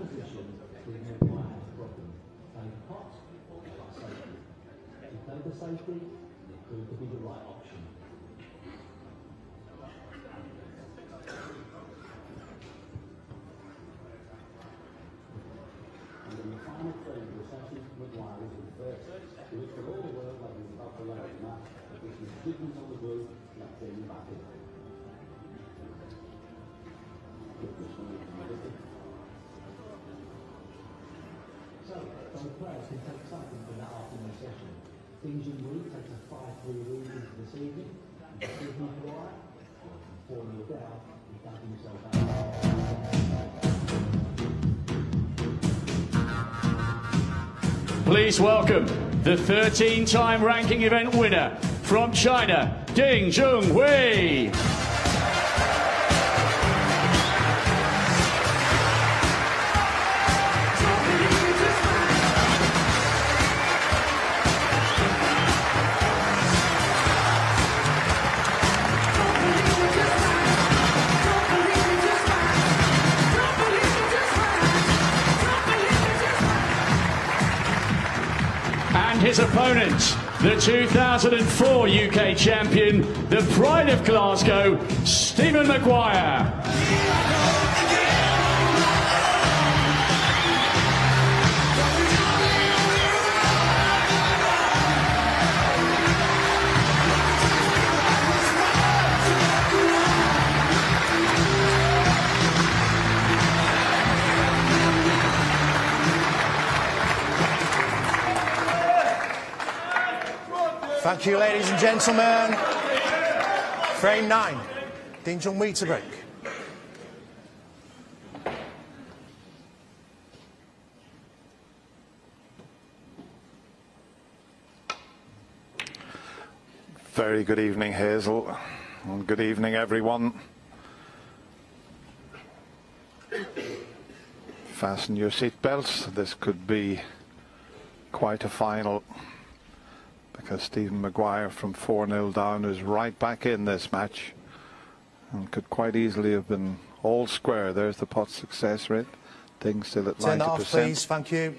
position, Stephen Maguire has a problem. Playing pot, but safety. If he played the safety, it proved to be the right option. And in the final frame of the session, Maguire is in first. He looked for all the work like he was about to lay the match, but this was achievement on the blue, left him back in. So the players can take something from that afternoon session. Junhui takes a 5-3 lead into this evening, and Stephen Maguire, 4-0 down, he dug himself out. Please welcome the 13-time ranking event winner from China, Junhui. And his opponent, the 2004 UK champion, the pride of Glasgow, Stephen Maguire. Thank you, ladies and gentlemen. Frame 9, Junhui to break. Very good evening, Hazel, and good evening, everyone. Fasten your seatbelts. This could be quite a final, because Stephen Maguire from 4-0 down is right back in this match and could quite easily have been all square. There's the pot success rate. Things still at 90%. Turn off, please. Thank you.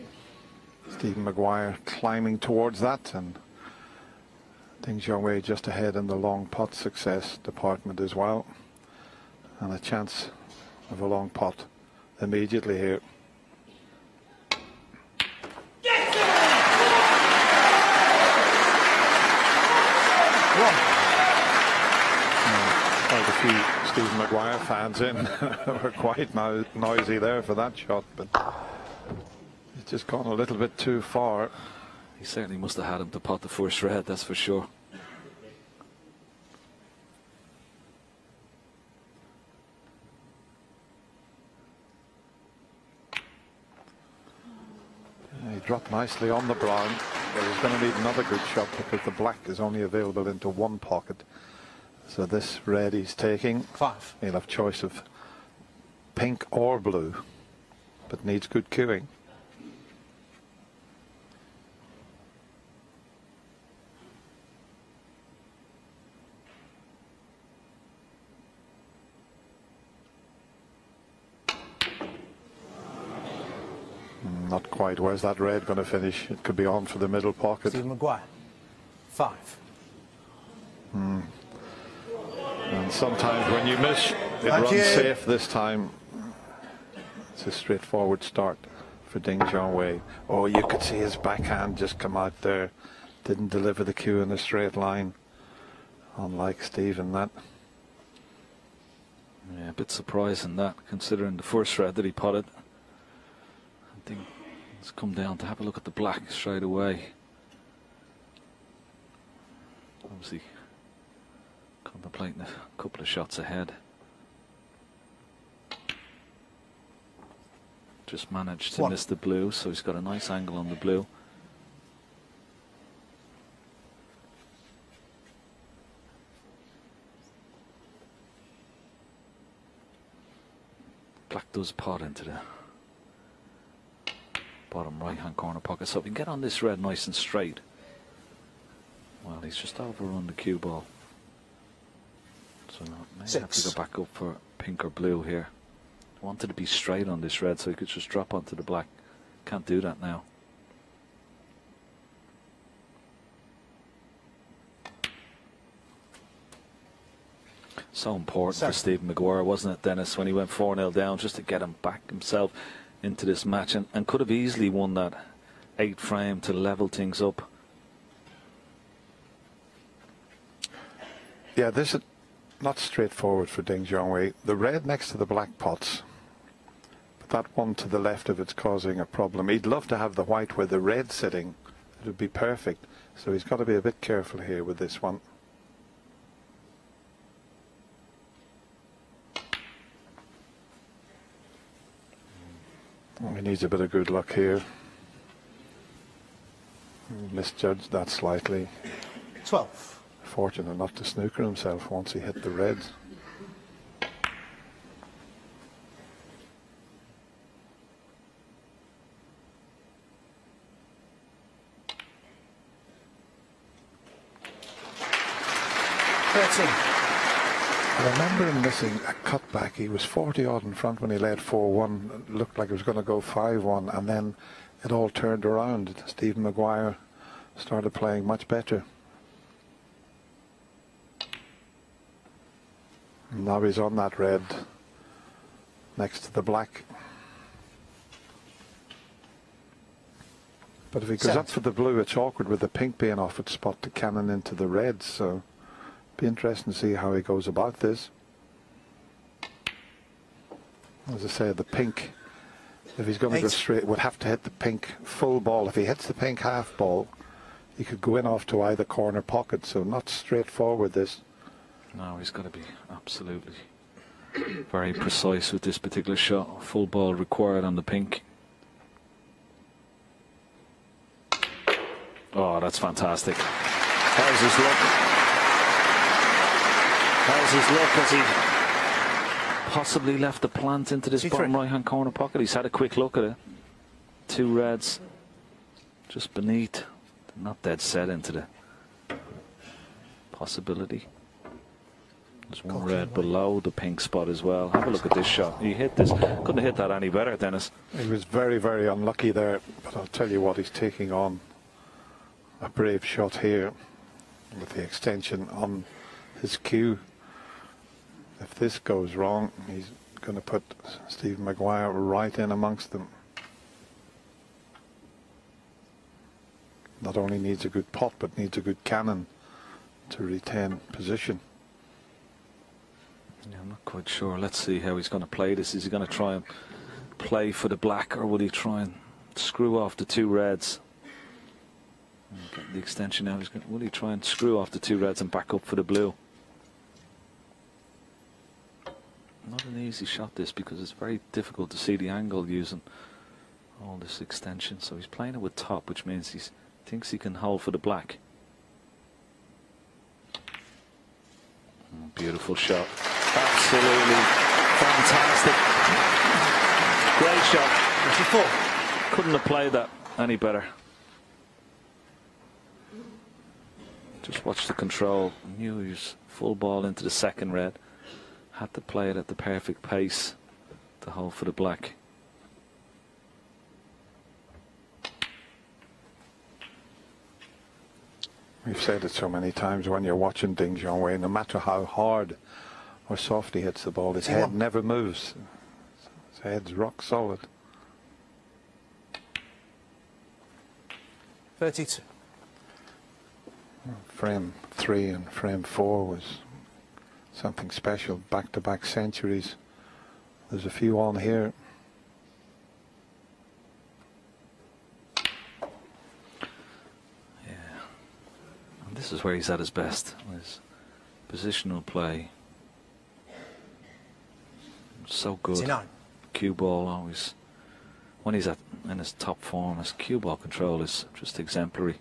Stephen Maguire climbing towards that, and Junhui just ahead in the long pot success department as well. And a chance of a long pot immediately here. Quite a few Stephen Maguire fans in were quite noisy there for that shot, but it's just gone a little bit too far. He certainly must have had him to pot the first red, that's for sure. He dropped nicely on the brown, but he's going to need another good shot because the black is only available into one pocket. So this red he's taking, 5. He'll have choice of pink or blue, but needs good cueing. Not quite. Where's that red going to finish? It could be on for the middle pocket. Stephen Maguire, 5. And sometimes when you miss, it runs safe. This time it's a straightforward start for Junhui. Oh, you could see his backhand just come out there. Didn't deliver the cue in a straight line, unlike Stephen. That. Yeah, a bit surprising that, considering the first red that he potted. I think it's come down to have a look at the black straight away. Obviously contemplating a couple of shots ahead. Just managed to miss the blue, so he's got a nice angle on the blue. Black does pot into the bottom right hand corner pocket, so if we can get on this red nice and straight. Well, he's just overrun the cue ball, so may have to go back up for pink or blue here. Wanted to be straight on this red so he could just drop onto the black. Can't do that now. So important for Stephen Maguire, wasn't it, Dennis, when he went 4-0 down, just to get him back himself into this match, and could have easily won that 8th frame to level things up. Yeah, this is not straightforward for Ding Junhui. The red next to the black pots, but that one to the left of it's causing a problem. He'd love to have the white where the red's sitting. It would be perfect. So he's got to be a bit careful here with this one. He needs a bit of good luck here. Misjudged that slightly. 12. Fortunate not to snooker himself once he hit the reds. I remember him missing a cutback. He was 40-odd in front when he led 4-1. It looked like it was going to go 5-1, and then it all turned around. Stephen Maguire started playing much better. And now he's on that red next to the black. But if he goes up for the blue, it's awkward with the pink being off its spot to cannon into the reds. So be interesting to see how he goes about this. As I say, the pink, if he's going to go straight, would have to hit the pink full ball. If he hits the pink half ball, he could go in off to either corner pocket. So not straightforward, this. No, he's got to be absolutely very precise with this particular shot. Full ball required on the pink. Oh, that's fantastic. How's his luck? How's his luck as he possibly left the plant into this bottom right-hand corner pocket? He's had a quick look at it. 2 reds just beneath. Not dead set into the possibility. There's 1 red below the pink spot as well. Have a look at this shot. He hit this. Couldn't have hit that any better, Dennis. He was very, very unlucky there. But I'll tell you what, he's taking on a brave shot here with the extension on his cue. If this goes wrong, he's going to put Stephen Maguire right in amongst them. Not only needs a good pot, but needs a good cannon to retain position. Yeah, I'm not quite sure. Let's see how he's going to play this. Is he going to try and play for the black, or will he try and screw off the 2 reds? Get the extension now. Will he try and screw off the 2 reds and back up for the blue? Not an easy shot, this, because it's very difficult to see the angle using all this extension. So he's playing it with top, which means he thinks he can hold for the black. Beautiful shot. Absolutely fantastic. Great shot. Couldn't have played that any better. Just watch the control. Knew he was full ball into the 2nd red. Had to play it at the perfect pace to hold for the black. We've said it so many times when you're watching Ding Junhui, no matter how hard or soft he hits the ball, his head never moves. His head's rock solid. 32. Frame 3 and frame 4 was something special. Back-to-back centuries. There's a few on here. Yeah. And this is where he's at his best. His positional play. So good. 69. Cue ball always. When he's in his top form, his cue ball control is just exemplary.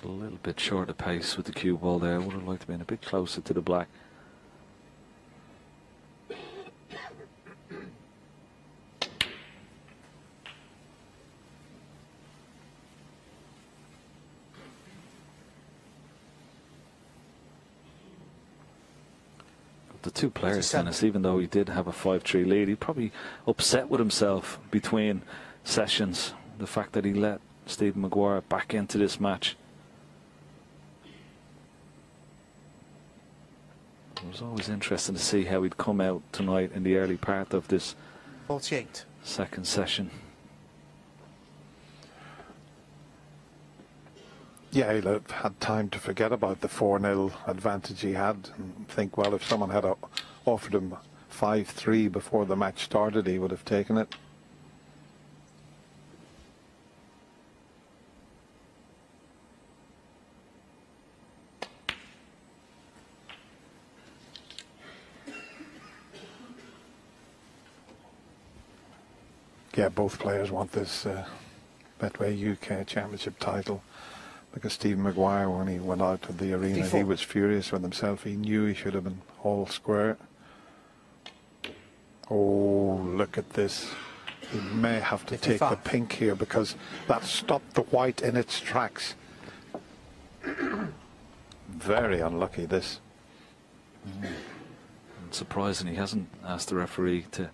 A little bit short of pace with the cue ball there. Would have liked to be a bit closer to the black. The two players, Dennis, even though he did have a 5-3 lead, he probably upset with himself between sessions. The fact that he let Stephen Maguire back into this match. It was always interesting to see how he'd come out tonight in the early part of this 48. second session. Yeah, he'll have had time to forget about the 4-0 advantage he had and think, well, if someone had offered him 5-3 before the match started, he would have taken it. Yeah, both players want this Betway UK Championship title. Because Stephen Maguire, when he went out of the arena, he was furious with himself. He knew he should have been all square. Oh, look at this. He may have to take the pink here because that stopped the white in its tracks. Very unlucky, this. And surprising he hasn't asked the referee to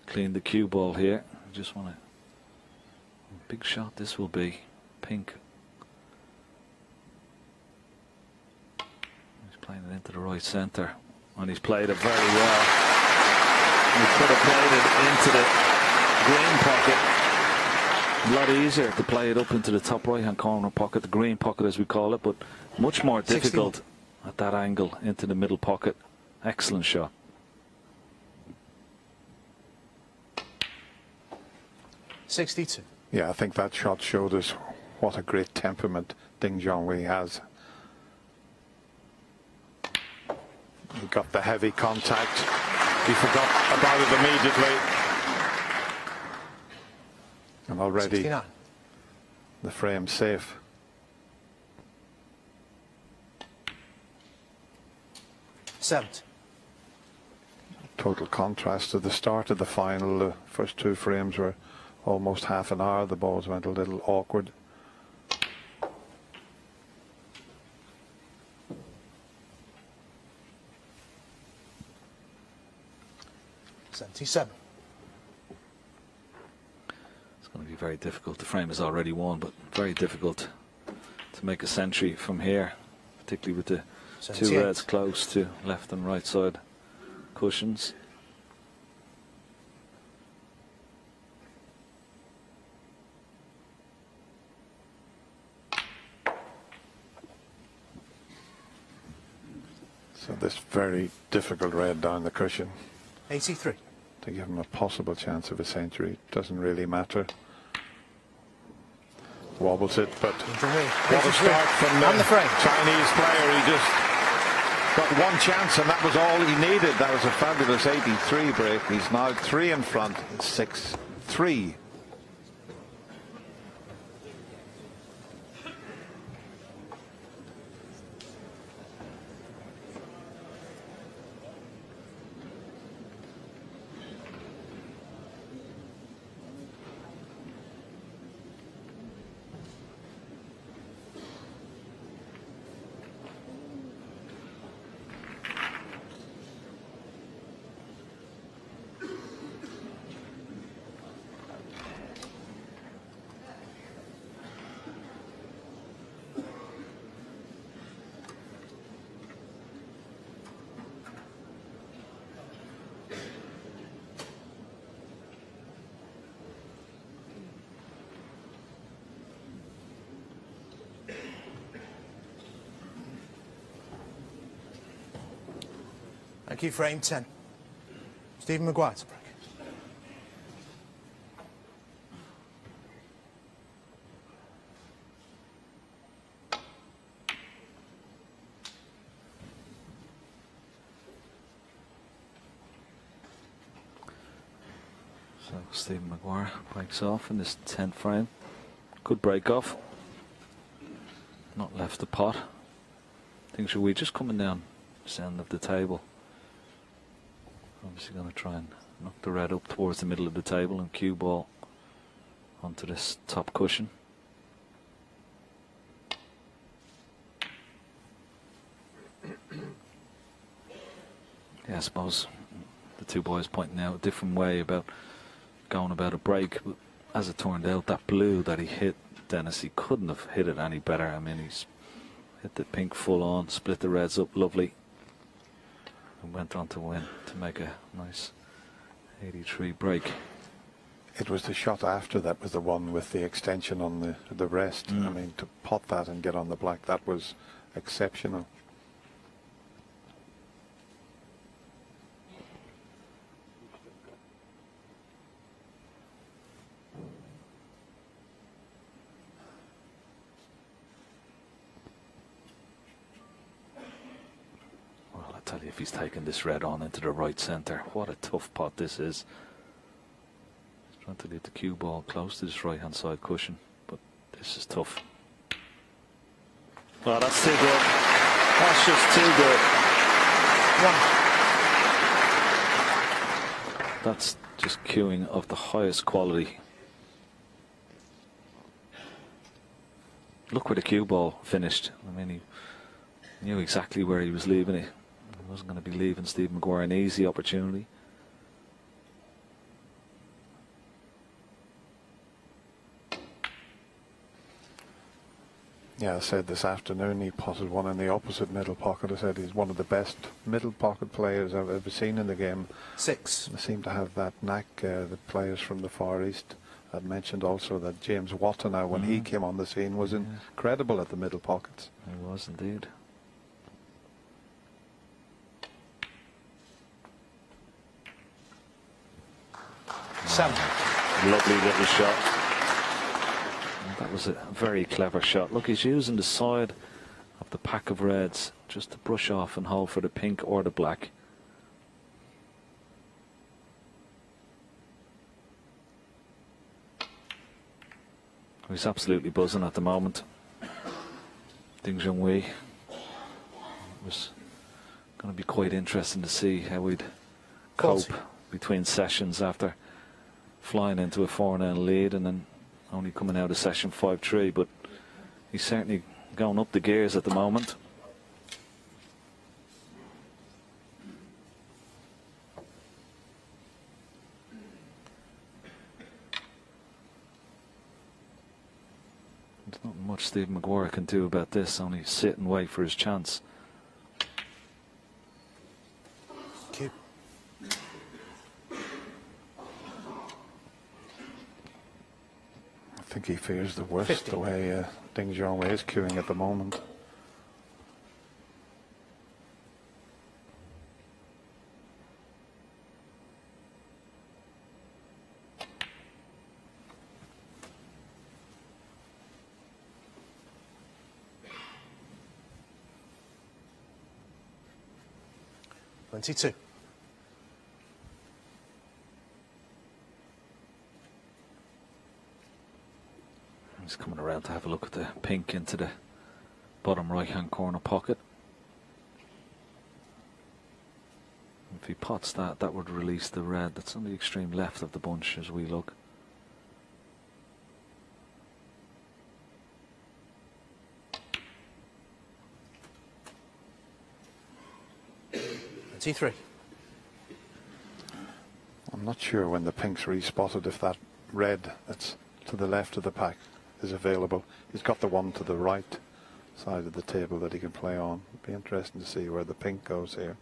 clean the cue ball here. I just want a big shot this will be. Pink. Playing it into the right centre, and he's played it very well. He could have played it into the green pocket. A lot easier to play it up into the top right hand corner pocket, the green pocket as we call it, but much more difficult at that angle into the middle pocket. Excellent shot. .62. Yeah, I think that shot showed us what a great temperament Ding Junhui has. He got the heavy contact. He forgot about it immediately. And already 69. The frame safe. Total contrast to the start of the final. The first two frames were almost half an hour. The balls went a little awkward. It's going to be very difficult. The frame is already won, but very difficult to make a century from here, particularly with the 78. two reds close to left and right side cushions. So this very difficult red down the cushion. 83. To give him a possible chance of a century. Doesn't really matter. Wobbles it, but what a start from the Chinese player. He just got one chance and that was all he needed. That was a fabulous 83 break. He's now 3 in front, 6-3. Thank you, frame 10. Stephen Maguire to break. So Stephen Maguire breaks off in this 10th frame. Good break off. Not left the pot. Junhui just coming down this end of the table. Obviously going to try and knock the red up towards the middle of the table and cue ball onto this top cushion. Yeah, I suppose the two boys pointing out a different way about going about a break. But as it turned out, that blue that he hit, Dennis, he couldn't have hit it any better. I mean, he's hit the pink full on, split the reds up lovely, and went on to win to make a nice 83 break. It was the shot after that was the one with the extension on the rest. I mean, to pot that and get on the black, that was exceptional. Well, I tell you, if he's taken this red on into the right centre, what a tough pot this is. He's trying to leave the cue ball close to this right hand side cushion, but this is tough. Oh, that's too good. That's just too good. That's just cueing of the highest quality. Look where the cue ball finished. I mean, he knew exactly where he was leaving it. He wasn't going to be leaving Steve Maguire an easy opportunity. Yeah, I said this afternoon he potted one in the opposite middle pocket. I said he's one of the best middle pocket players I've ever seen in the game. 6. They seem to have that knack, the players from the Far East. I'd mentioned also that James Watanabe, when he came on the scene, was incredible at the middle pockets. He was indeed. Lovely little shot. That was a very clever shot. Look, he's using the side of the pack of reds just to brush off and hold for the pink or the black. He's absolutely buzzing at the moment. Junhui. It was going to be quite interesting to see how he'd cope between sessions after flying into a 4-0 lead and then only coming out of session 5-3, but he's certainly going up the gears at the moment. There's not much Steve Maguire can do about this, only sit and wait for his chance. Cue. I think he fears the worst, 50. the way Junhui is queuing at the moment. .22. He's coming around to have a look at the pink into the bottom right hand corner pocket. If he pots that, that would release the red that's on the extreme left of the bunch as we look. T3. I'm not sure when the pink's respotted if that red that's to the left of the pack is available. He's got the one to the right side of the table that he can play on. It'd be interesting to see where the pink goes here.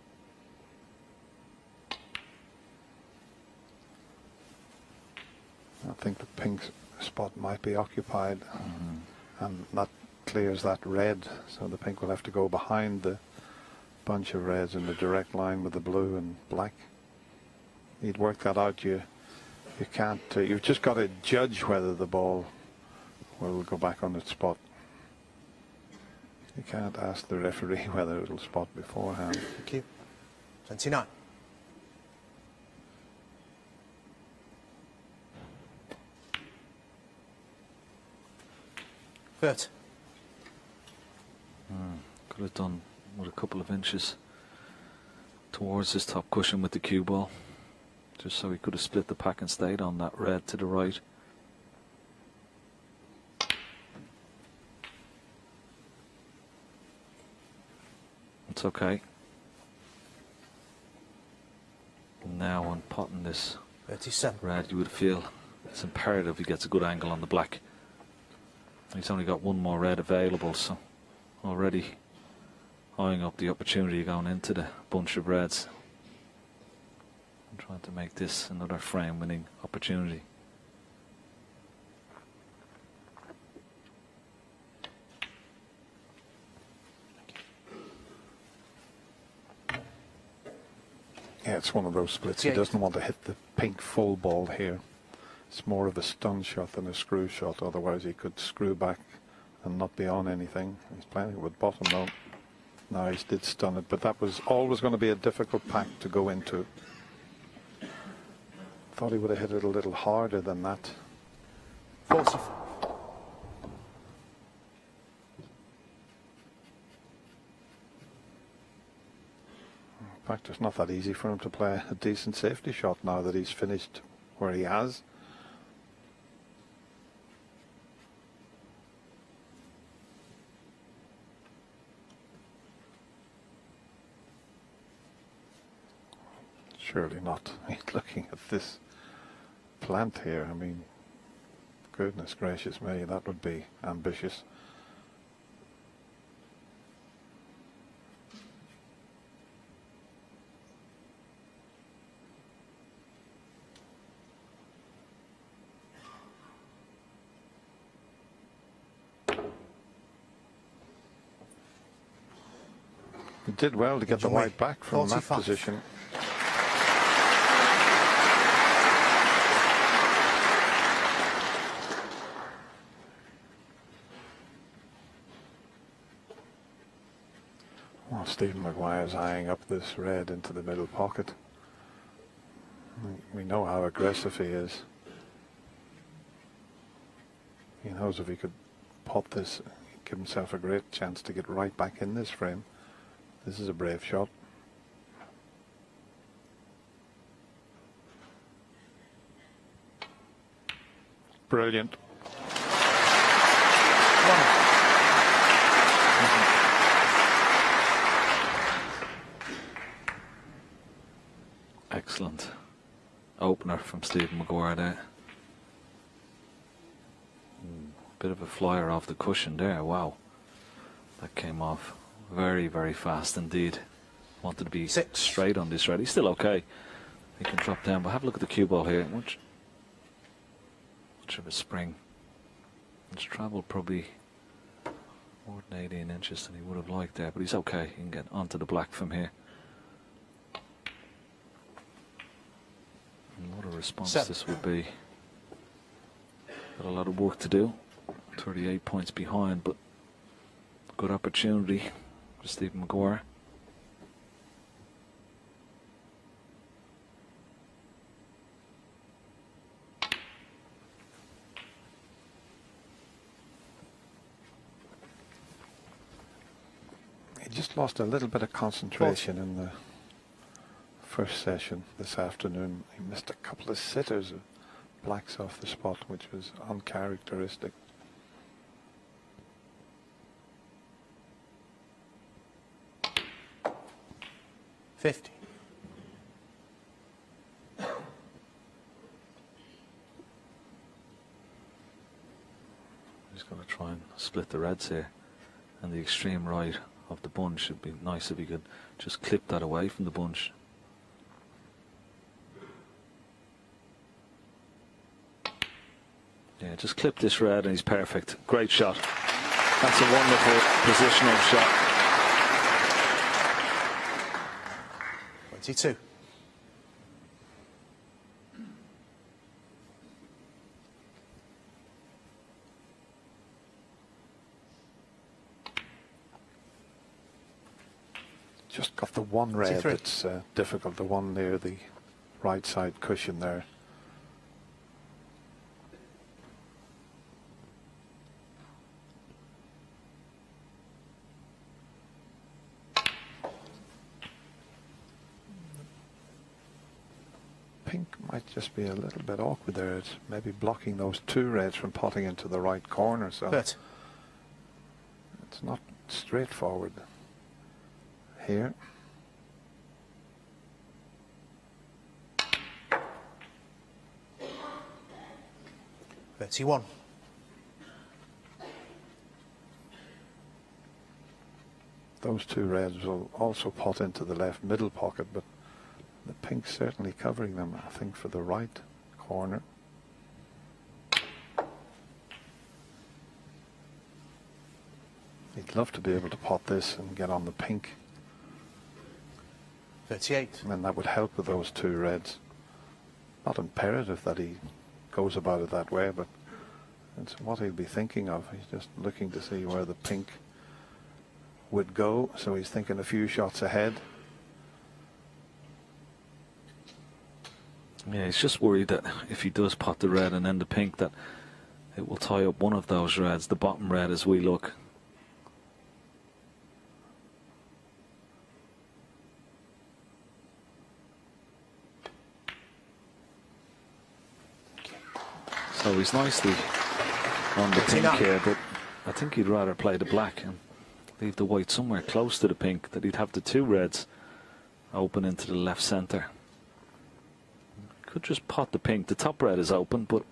I think the pink spot might be occupied, and that clears that red, so the pink will have to go behind the bunch of reds in the direct line with the blue and black. He'd work that out. You can't. You've just got to judge whether the ball will go back on its spot. You can't ask the referee whether it'll spot beforehand. Thank you. 29. Third. Could have done with a couple of inches towards his top cushion with the cue ball, just so he could have split the pack and stayed on that red to the right. It's okay. now on potting this 37. red, you would feel it's imperative he gets a good angle on the black. He's only got one more red available, so already eyeing up the opportunity going into the bunch of reds. I'm trying to make this another frame winning opportunity. Yeah, it's one of those splits. He doesn't want to hit the pink full ball here. It's more of a stun shot than a screw shot. Otherwise, he could screw back and not be on anything. He's playing it with bottom though. No, he did stun it, but that was always going to be a difficult pack to go into. Thought he would have hit it a little harder than that. 44. In fact, it's not that easy for him to play a decent safety shot now that he's finished where he has. Surely not. Looking at this plant here, I mean, goodness gracious me, that would be ambitious. He did well to get the white back from 45. that position. Well, Stephen Maguire's eyeing up this red into the middle pocket. We know how aggressive he is. He knows if he could pot this, he'd give himself a great chance to get right back in this frame. This is a brave shot. Brilliant. Excellent opener from Stephen Maguire there. Bit of a flyer off the cushion there. Wow, that came off very, very fast indeed. Wanted to be straight on this red. He's still okay. He can drop down, but have a look at the cue ball here. Much of a spring. It's travelled probably more than 18 inches than he would have liked there, but he's okay. He can get onto the black from here. And what a response this would be. Got a lot of work to do. 38 points behind, but good opportunity for Stephen Maguire. He just lost a little bit of concentration in the first session this afternoon. He missed a couple of sitters of blacks off the spot, which was uncharacteristic. $50. He's going to try and split the reds here, and the extreme right of the bunch would be nice if he could just clip that away from the bunch. Yeah, just clip this red and he's perfect. Great shot. That's a wonderful positional shot. 22. Just got the one red 23. that's difficult, the one near the right side cushion there. Pink might just be a little bit awkward there. It's maybe blocking those two reds from potting into the right corner, so But it's not straightforward here. 31. Those two reds will also pot into the left middle pocket, but the pink certainly covering them, I think, for the right corner. He'd love to be able to pot this and get on the pink. 38. And that would help with those two reds. Not imperative that he goes about it that way, but it's what he'll be thinking of. He's just looking to see where the pink would go, so he's thinking a few shots ahead. Yeah, he's just worried that if he does pot the red and then the pink, that it will tie up one of those reds, the bottom red, as we look. So he's nicely on the pink here, but I think he'd rather play the black and leave the white somewhere close to the pink, that he'd have the two reds open into the left centre. Could just pot the pink. The top red is open, but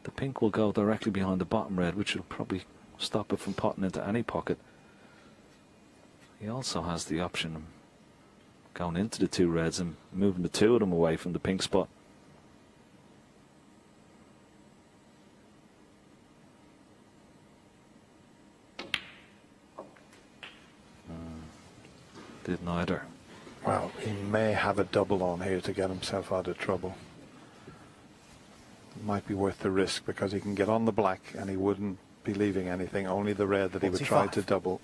the pink will go directly behind the bottom red, which will probably stop it from potting into any pocket. He also has the option of going into the two reds and moving the two of them away from the pink spot. Did neither. Well, he may have a double on here to get himself out of trouble. It might be worth the risk, because he can get on the black and he wouldn't be leaving anything, only the red that he would try to double.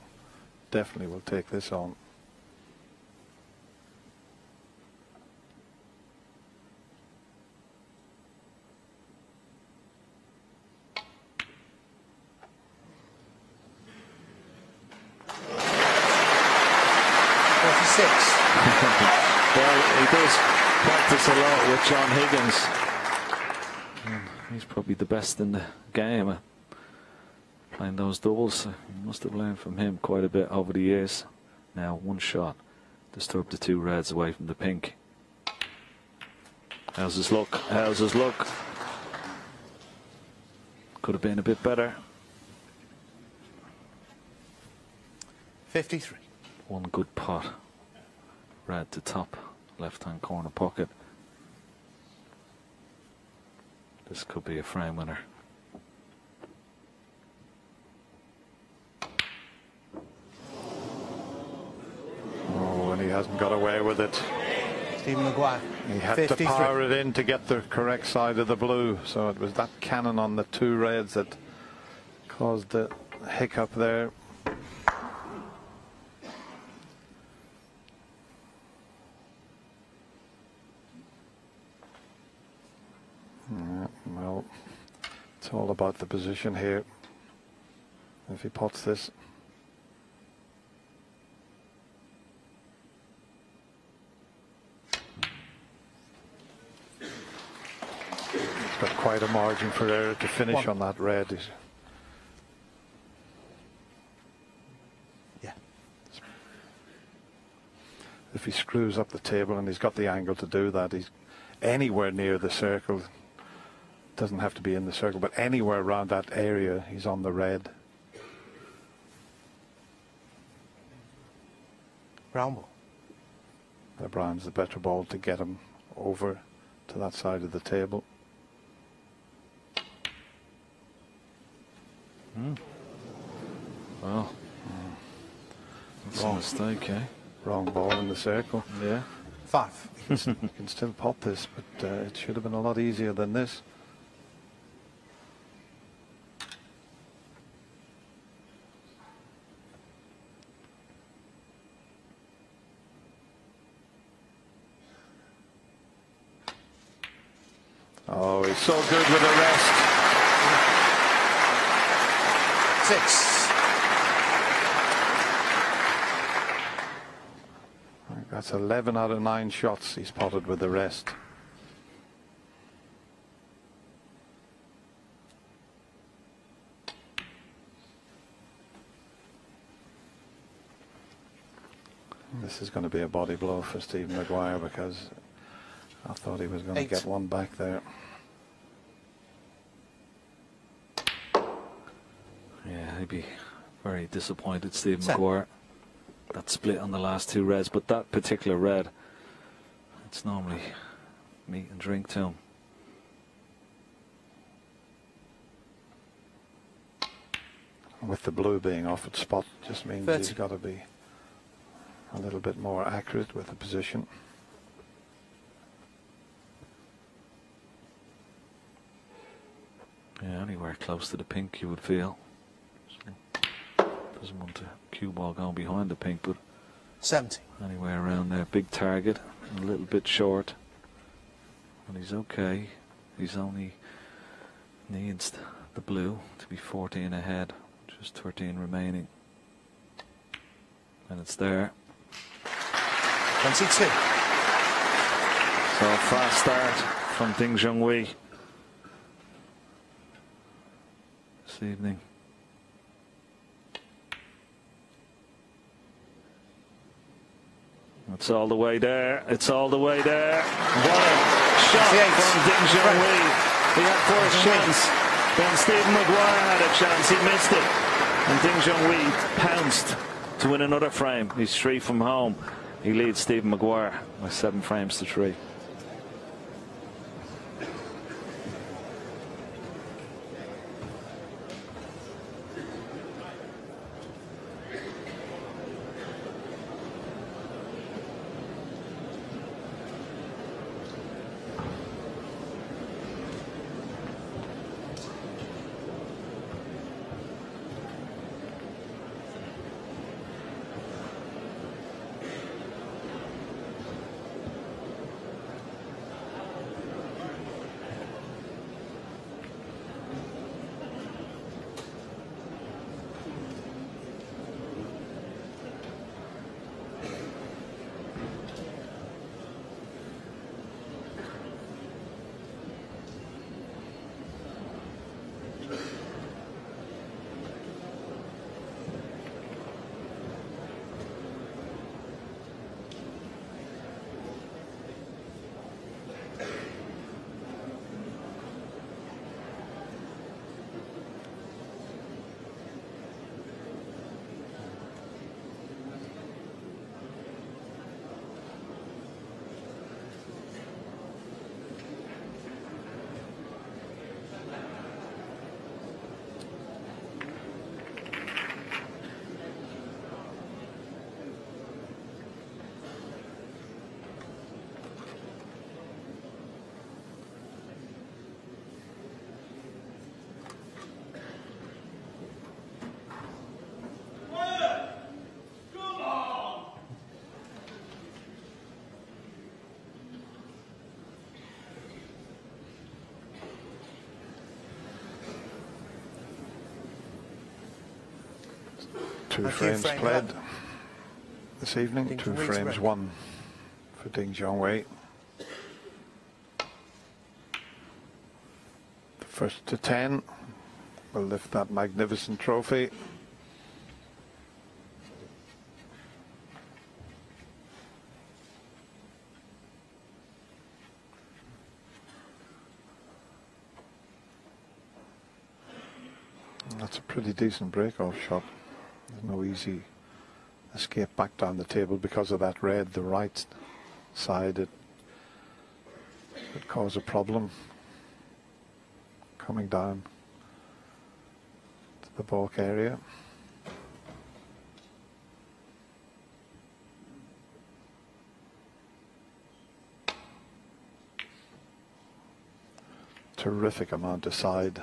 Definitely will take this on. Well, he does practice a lot with John Higgins. He's probably the best in the game at playing those doubles. So he must have learned from him quite a bit over the years. Now one shot, disturb the two reds away from the pink. How's his luck? How's his luck? Could have been a bit better. 53. One good pot. Red to top, left-hand corner pocket. This could be a frame winner. Oh, and he hasn't got away with it. Stephen Maguire. He had 53. to power it in to get the correct side of the blue, so it was that cannon on the two reds that caused the hiccup there. Well, it's all about the position here. If he pots this, he's got quite a margin for error to finish on that red. Yeah. If he screws up the table, and he's got the angle to do that, he's anywhere near the circle. Doesn't have to be in the circle, but anywhere around that area, he's on the red. Brown ball. The brown's the better ball to get him over to that side of the table. Well, that's a mistake, eh? Wrong ball in the circle. Yeah. 5. You can still pot this, but it should have been a lot easier than this. Oh, he's so good with the rest. 6. That's 11 out of 9 shots he's potted with the rest. This is going to be a body blow for Stephen Maguire, because I thought he was going to get one back there. Yeah, he'd be very disappointed, Stephen Maguire. That split on the last two reds, but that particular red, it's normally meat and drink to him. With the blue being off its spot, just means he's got to be a little bit more accurate with the position. Yeah, anywhere close to the pink you would feel. So, doesn't want to cue ball going behind the pink, but 70. Anywhere around there. Big target, a little bit short. And he's okay. He's only needs the blue to be 14 ahead. Just 13 remaining. And it's there. 22. So a fast start from Junhui this evening. It's all the way there. It's all the way there. What a shot from Junhui. He had first chance. Then Stephen Maguire had a chance. He missed it. And Junhui pounced to win another frame. He's 3 from home. He leads Stephen Maguire by 7 frames to 3. Two frames played this evening. 2 frames won for Junhui. The first to 10 will lift that magnificent trophy. That's a pretty decent break-off shot. There's no easy escape back down the table because of that red. The right side, it would cause a problem coming down to the baulk area. Terrific amount of side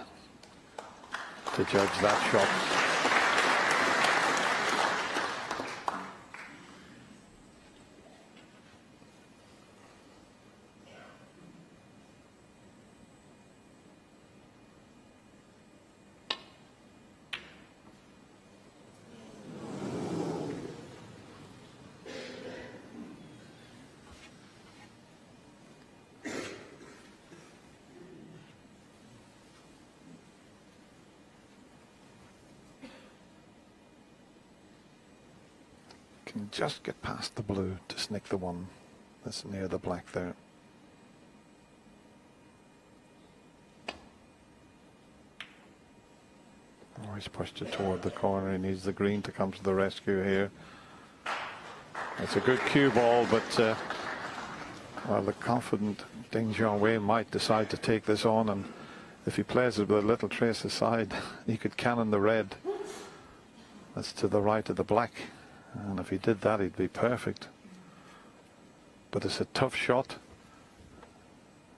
to judge that shot. Can just get past the blue to snick the one that's near the black there. Oh, he's pushed it toward the corner. He needs the green to come to the rescue here. It's a good cue ball, but well, the confident Ding Junhui might decide to take this on, and if he plays it with a little trace aside, he could cannon the red that's to the right of the black, and if he did that, he'd be perfect. But it's a tough shot,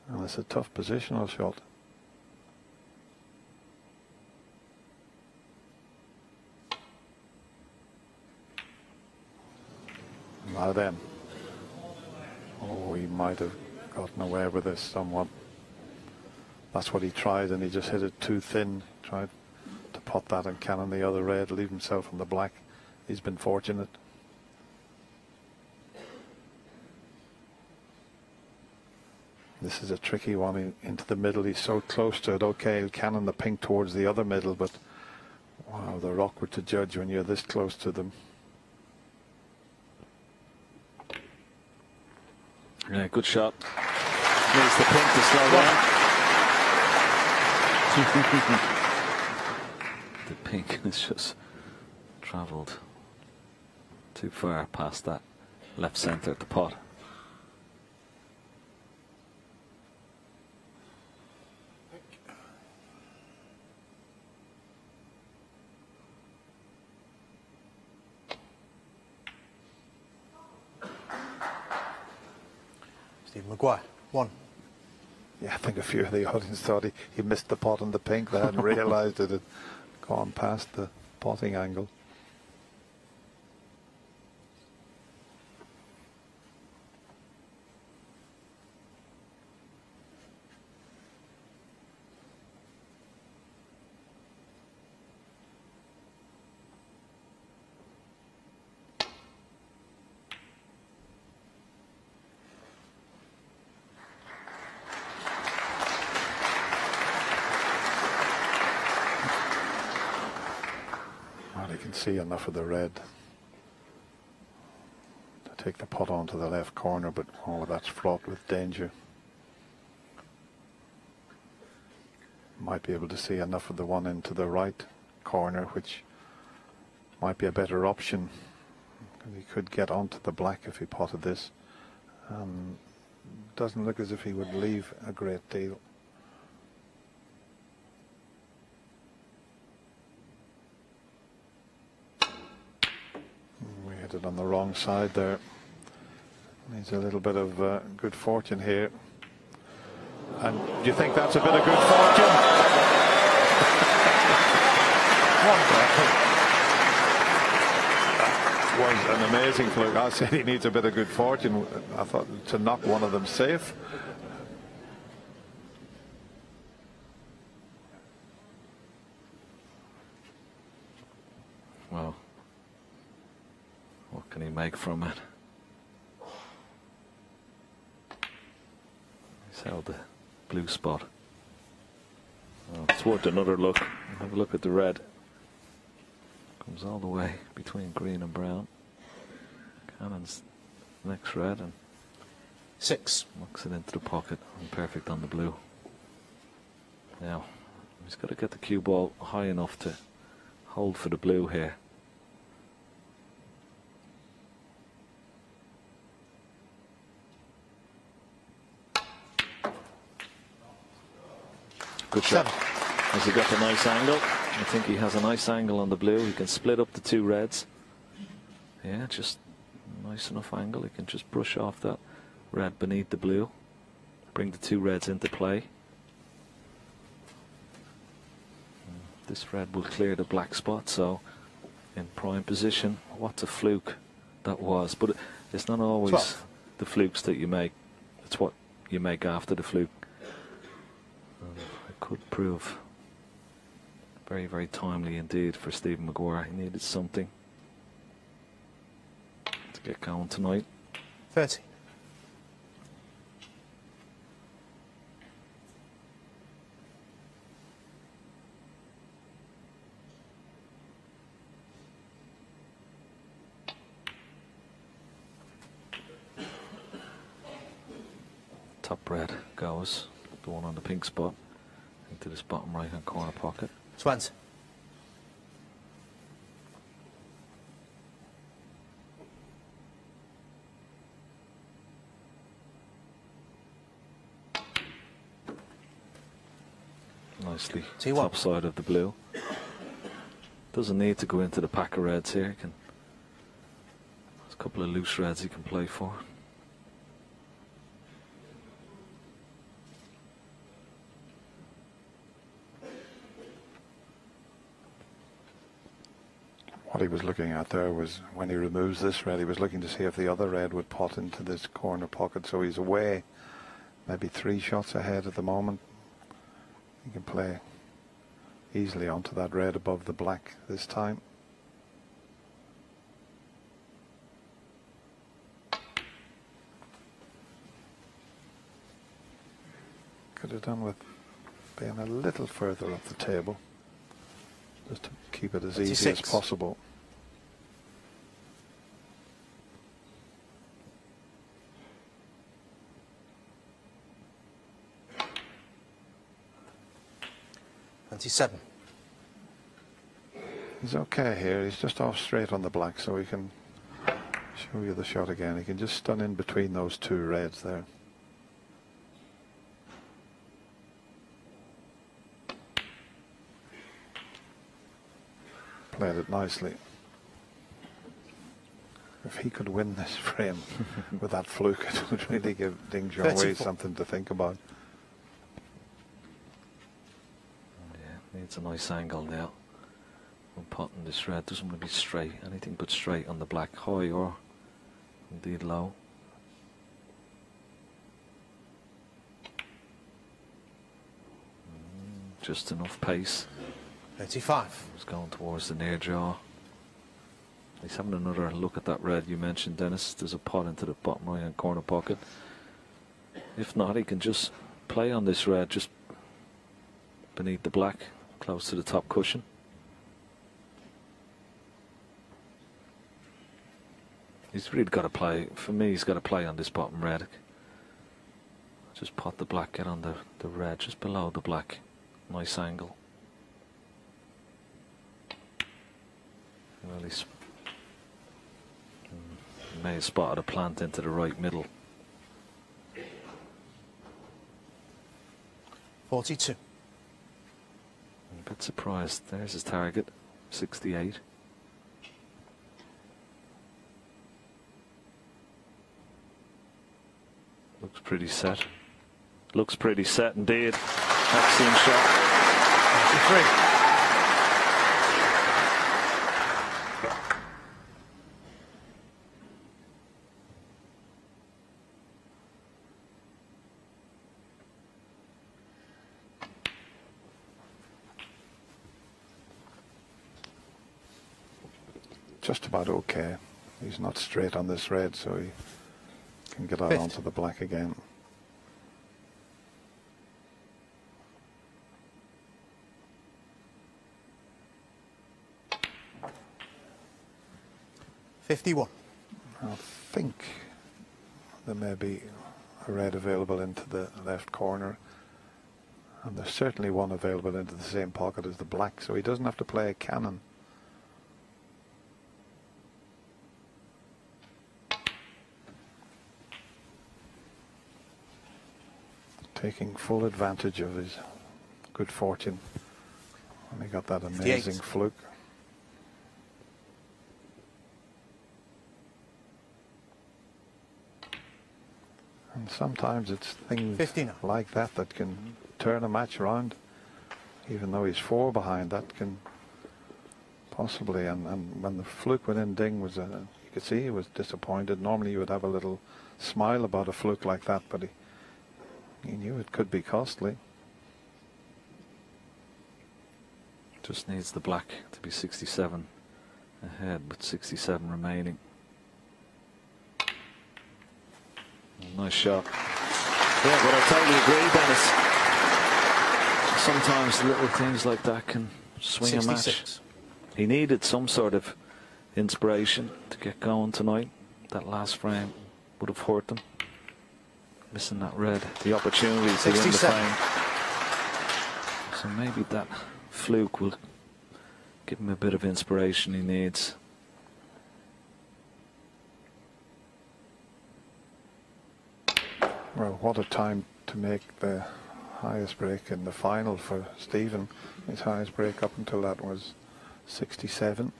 and it's a tough positional shot. Now then, oh, he might have gotten away with this somewhat. That's what he tried, and he just hit it too thin. Tried to pot that and cannon the other red, leave himself on the black. He's been fortunate. This is a tricky one into the middle. He's so close to it. Okay, he'll cannon the pink towards the other middle, but wow, they're awkward to judge when you're this close to them. Yeah, good shot. Needs the pink to slow down. The pink has just travelled too far past that left centre at the pot. Maguire, 1. Yeah, I think a few of the audience thought he missed the pot on the pink. They hadn't realised it had gone past the potting angle. See enough of the red to take the pot onto the left corner, but oh, that's fraught with danger. Might be able to see enough of the one into the right corner, which might be a better option. He could get onto the black if he potted this. Doesn't look as if he would leave a great deal. It on the wrong side there. Needs a little bit of good fortune here. And do you think that's a bit of good fortune? That was an amazing fluke. I said he needs a bit of good fortune. I thought to knock one of them safe. Well, what can he make from it? He's held the blue spot. Oh, it's worth another look. Have a look at the red. Comes all the way between green and brown. Cannon's next red and 6. Locks it into the pocket and perfect on the blue. Now, he's got to get the cue ball high enough to hold for the blue here. Good shot. 7. Has he got the nice angle? I think he has a nice angle on the blue. He can split up the 2 reds. Yeah, just nice enough angle. He can just brush off that red beneath the blue. Bring the 2 reds into play. This red will clear the black spot, so in prime position. What a fluke that was. But it's not always 12. The flukes that you make. It's what you make after the fluke. It could prove very, very timely indeed for Stephen Maguire. He needed something to get going tonight. 30. Top red goes, the one on the pink spot, into this bottom right hand corner pocket. 20. Nicely T1. top side of the blue. Doesn't need to go into the pack of reds here. There's a couple of loose reds he can play for. What he was looking at there was, when he removes this red, he was looking to see if the other red would pot into this corner pocket. So he's away, maybe 3 shots ahead at the moment. He can play easily onto that red above the black this time. Could have done with being a little further up the table, just to keep it as easy as possible. He's okay here. He's just off straight on the black, so he can show you the shot again. He can just stun in between those 2 reds there. Played it nicely. If he could win this frame with that fluke, it would really give Ding Junhui something to think about. Yeah, needs a nice angle now. When potting this red, doesn't want to be straight, anything but straight on the black, high or indeed low. Just enough pace. 35. He's going towards the near jaw. He's having another look at that red you mentioned, Dennis. There's a pot into the bottom right hand corner pocket. If not, he can just play on this red just beneath the black, close to the top cushion. He's really got to play, for me, he's got to play on this bottom red. Just pot the black, get on the red, just below the black. Nice angle. Well, he may have spotted a plant into the right middle. 42. I'm a bit surprised. There's his target, 68. Looks pretty set. Looks pretty set indeed. Excellent shot. 53. Just about okay. He's not straight on this red, so he can get out onto the black again. I think there may be a red available into the left corner, and there's certainly one available into the same pocket as the black, so he doesn't have to play a cannon. Taking full advantage of his good fortune when he got that amazing fluke. And sometimes it's things like that that can turn a match around. Even though he's 4 behind, that can possibly. And when the fluke went in, Ding was, you could see he was disappointed. Normally you would have a little smile about a fluke like that, but he knew it could be costly. Just needs the black to be 67 ahead, with 67 remaining. Nice shot. Yeah, but I totally agree, Dennis. Sometimes little things like that can swing 66. A match. He needed some sort of inspiration to get going tonight. That last frame would have hurt him. Missing that red, the opportunity to win the frame. So maybe that fluke will give him a bit of inspiration he needs. Well, what a time to make the highest break in the final for Stephen. His highest break up until that was 67.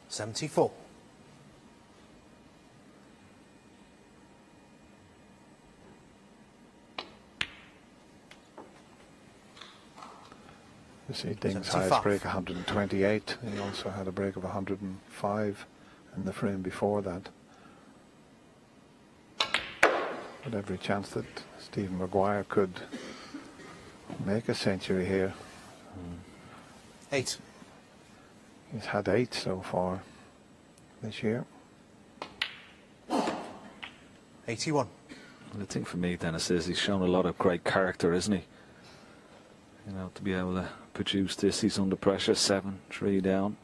74. You see Ding's 75. highest break 128. He also had a break of 105 in the frame before that. But every chance that Stephen Maguire could make a century here. 8. He's had 8 so far this year. 81. And the thing for me, Dennis, is he's shown a lot of great character, isn't he? You know, to be able to produce this, he's under pressure, 7-3 down.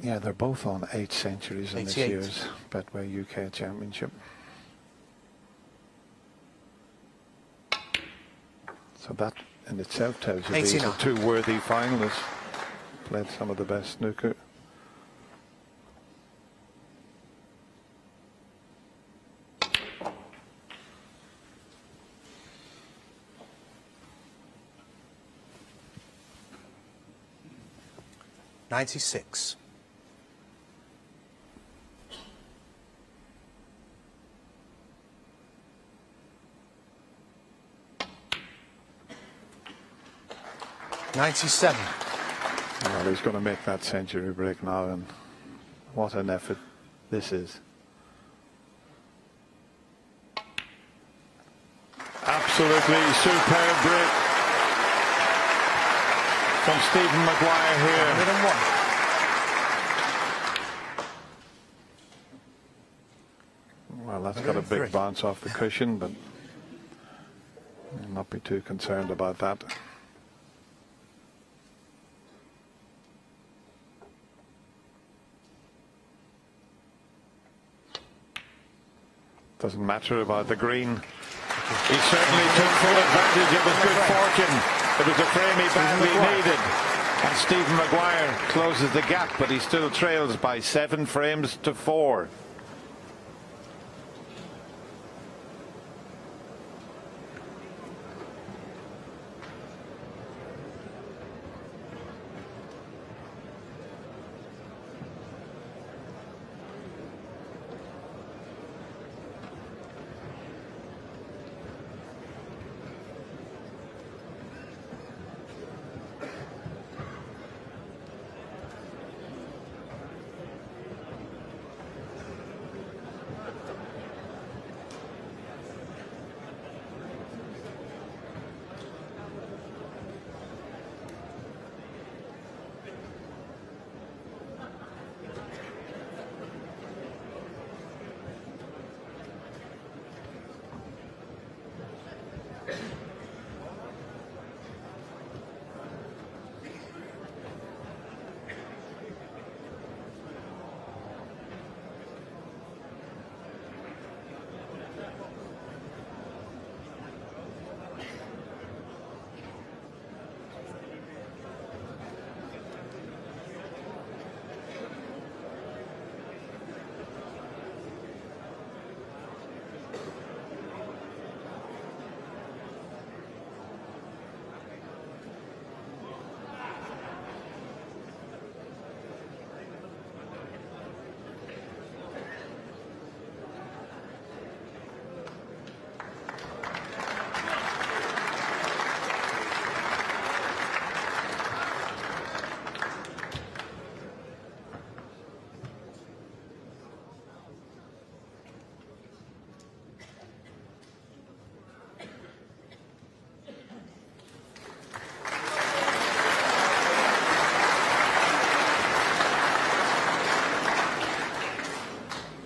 Yeah, they're both on 8 centuries in this 88. year's Betway UK Championship. So that in itself tells you these are 2 worthy finalists. Played some of the best snooker. $96. $97. Well, he's going to make that century break now, and what an effort this is. Absolutely superb break from Stephen Maguire here. 101. Well, that's got a big bounce off the cushion, but I'll not be too concerned about that. Doesn't matter about the green. He certainly took full advantage of his good fortune. It was a frame he badly needed. And Stephen Maguire closes the gap, but he still trails by 7 frames to 4.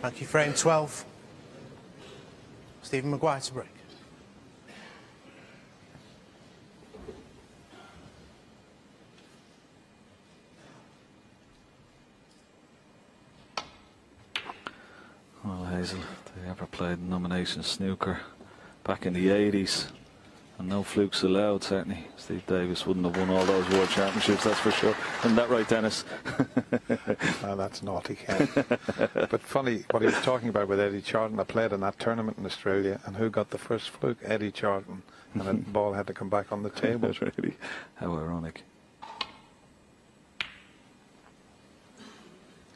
Thank you, frame 12. Stephen Maguire to break. Well, Hazel, they ever played nomination snooker back in the 80s. And no flukes allowed, certainly. Steve Davis wouldn't have won all those World Championships, that's for sure. Isn't that right, Dennis? Well, that's naughty, Ken. But funny, what he was talking about with Eddie Charlton, I played in that tournament in Australia, and who got the first fluke? Eddie Charlton. And the ball had to come back on the table. Really? How ironic.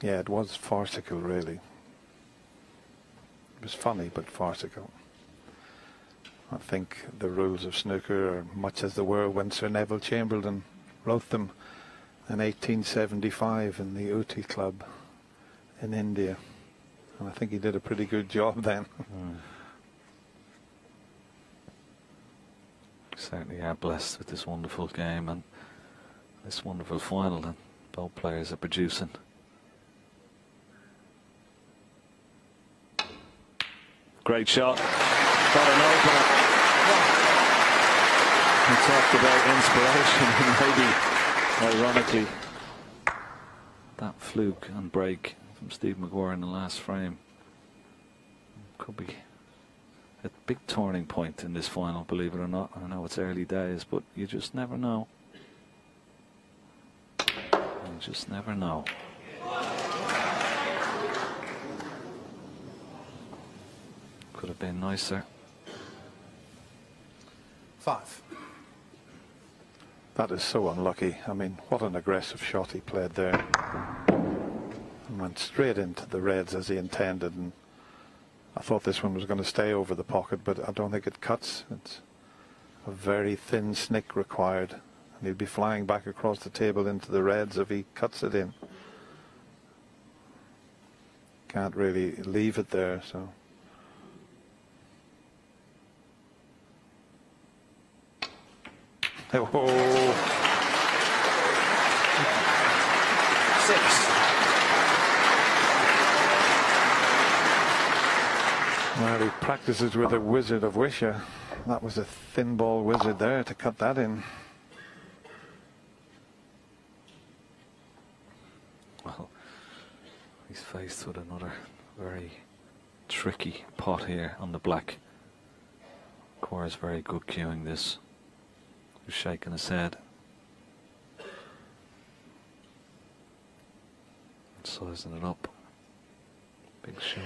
Yeah, it was farcical, really. It was funny, but farcical. I think the rules of snooker are much as they were when Sir Neville Chamberlain wrote them in 1875 in the Uti Club in India. And I think he did a pretty good job then. Certainly are blessed with this wonderful game and this wonderful final that both players are producing. Great shot. Got an opener. We talked about inspiration and maybe, ironically, that fluke and break from Steve Maguire in the last frame could be a big turning point in this final, believe it or not. I know it's early days, but you just never know. You just never know. Could have been nicer. 5. That is so unlucky. I mean, what an aggressive shot he played there. And went straight into the reds as he intended. And I thought this one was going to stay over the pocket, but I don't think it cuts. It's a very thin snick required. And he'll be flying back across the table into the reds if he cuts it in. Can't really leave it there, so. Oh. 6. Well, he practices with a Wizard of Wisher. That was a thin ball wizard there to cut that in. Well, he's faced with another very tricky pot here on the black. Maguire's very good cueing this. He's shaking his head. Sizing it up. Big shot.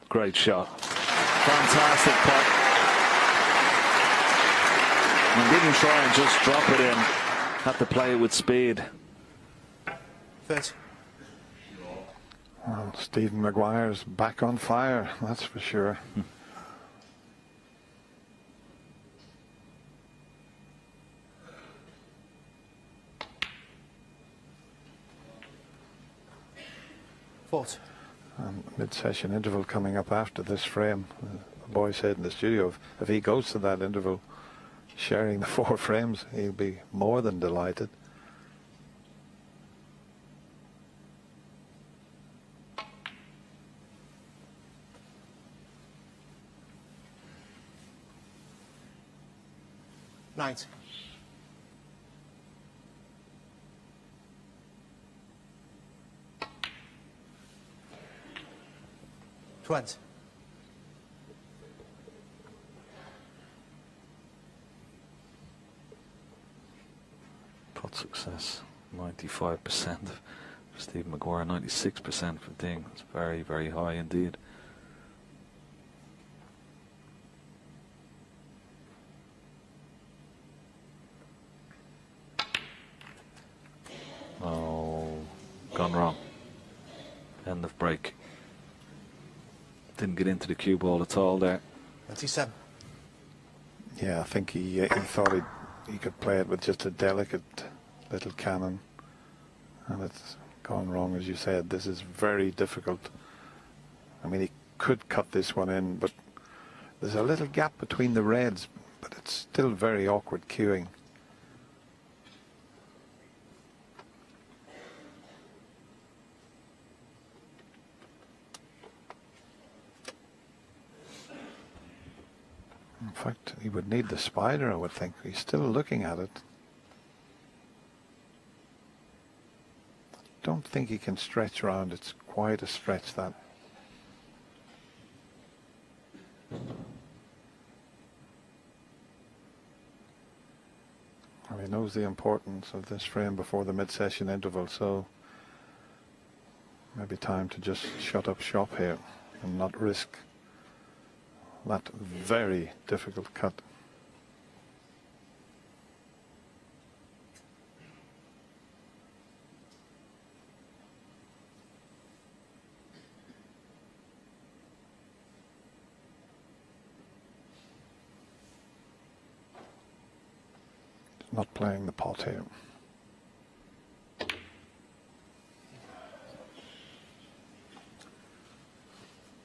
Great shot. Fantastic putt. And didn't try and just drop it in. Had to play it with speed. 30. Well, Stephen Maguire's back on fire, that's for sure. Mid-session interval coming up after this frame. The boy said in the studio, if he goes to that interval sharing the 4 frames, he'll be more than delighted. Night. 20. Pot success 95% for Steve Maguire, 96% for Ding. It's very, very high indeed. Oh, gone wrong. End of break. Didn't get into the cue ball at all there. 27. Yeah, I think he thought he could play it with just a delicate little cannon, and it's gone wrong, as you said. This is very difficult. I mean, he could cut this one in, but there's a little gap between the reds, but it's still very awkward cueing. In fact, he would need the spider, I would think. He's still looking at it. Don't think he can stretch around. It's quite a stretch, that. Well, he knows the importance of this frame before the mid-session interval, so maybe time to just shut up shop here and not risk that very difficult cut. Not playing the pot here.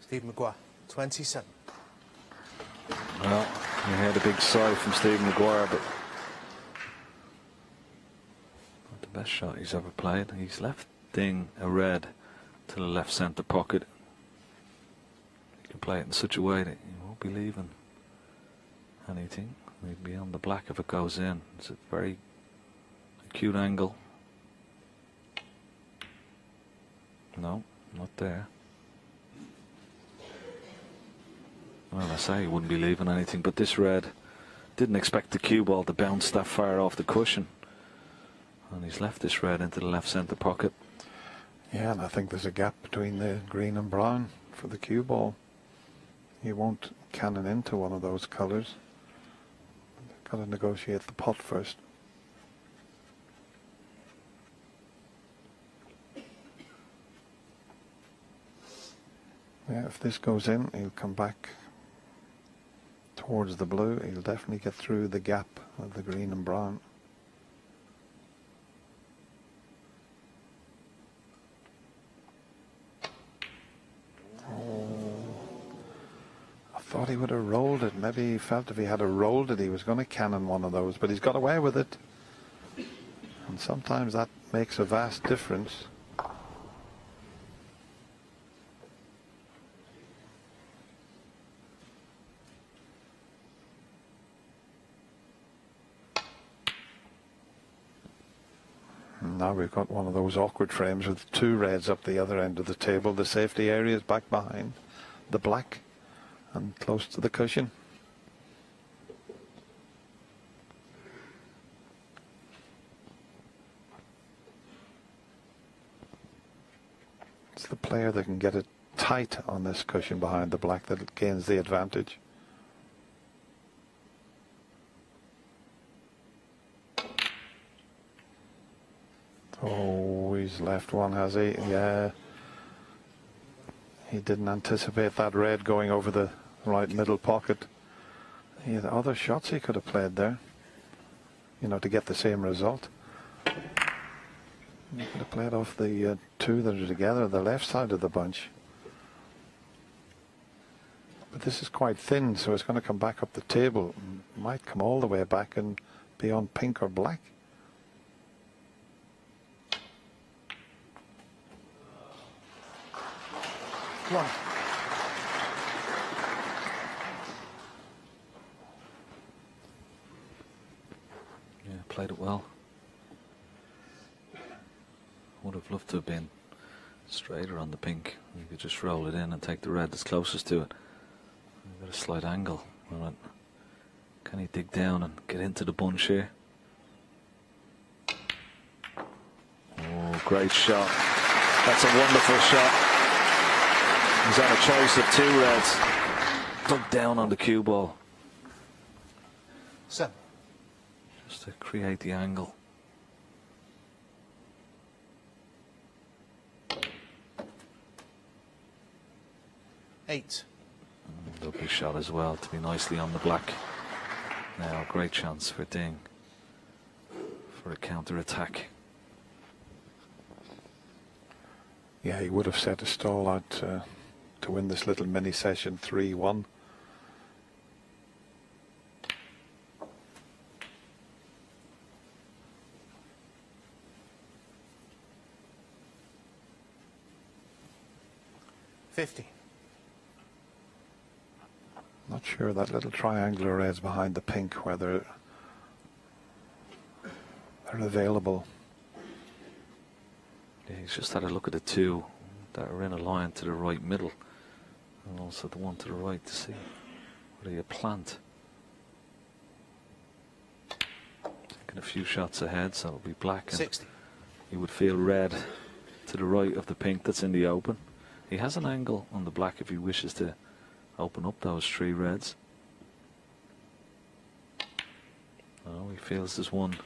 Steve Maguire, 27. Well, we had a big sigh from Steve Maguire, but not the best shot he's ever played. He's left Ding a red to the left centre pocket. He can play it in such a way that he won't be leaving anything. He'd be on the black if it goes in. It's a very acute angle. No, not there. Well, I say he wouldn't be leaving anything, but this red didn't expect the cue ball to bounce that far off the cushion. And he's left this red into the left centre pocket. Yeah, and I think there's a gap between the green and brown for the cue ball. He won't cannon into one of those colours. Got to negotiate the pot first. Yeah, if this goes in, he'll come back towards the blue. He'll definitely get through the gap of the green and brown. Thought he would have rolled it. Maybe he felt if he had rolled it he was going to cannon one of those, but he's got away with it, and sometimes that makes a vast difference. And now we've got one of those awkward frames with two reds up the other end of the table. The safety area is back behind the black and close to the cushion. It's the player that can get it tight on this cushion behind the black that gains the advantage. Oh, he's left one, has he? Yeah. He didn't anticipate that red going over the right middle pocket. He had other shots he could have played there, you know, to get the same result. He could have played off the two that are together, the left side of the bunch. But this is quite thin, so it's going to come back up the table. Might come all the way back and be on pink or black. One. Yeah, played it well. Would have loved to have been straighter on the pink. You could just roll it in and take the red that's closest to it. You've got a slight angle on it. Can he dig down and get into the bunch here? Oh, great shot. That's a wonderful shot. He's had a choice of two reds. Dug down on the cue ball. 7. Just to create the angle. Eight. Lovely shot as well to be nicely on the black. Now a great chance for Ding for a counter attack. Yeah, he would have set a stall out to win this little mini session 3-1. Not sure that little triangular reds behind the pink, whether they're available. Yeah, he's just had a look at the two. that are in a line to the right middle, and also the one to the right to see whether you plant. Taking a few shots ahead, so it'll be black, and 60. you would feel red to the right of the pink that's in the open. He has an angle on the black if he wishes to open up those 3 reds. Oh, he feels there's one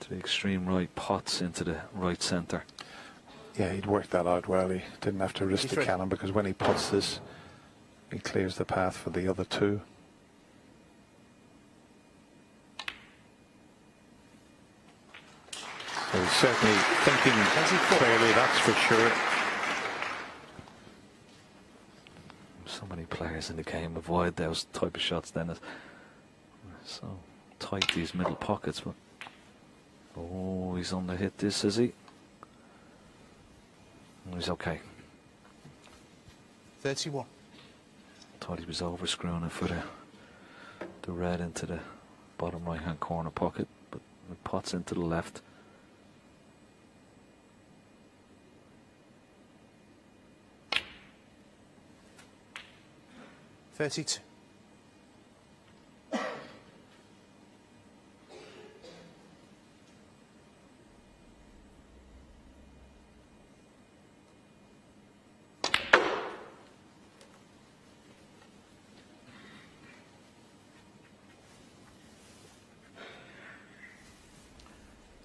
to the extreme right, pots into the right centre. Yeah, he'd worked that out well. He didn't have to risk the cannon, because when he puts this, he clears the path for the other 2. So he's certainly thinking clearly, that's for sure. So many players in the game avoid those type of shots, Dennis. So tight, these middle pockets. But oh, he's on the hit this, is he? Oh, he's okay. 31. Thought he was over screwing it for the red into the bottom right hand corner pocket, but it pots into the left. $32.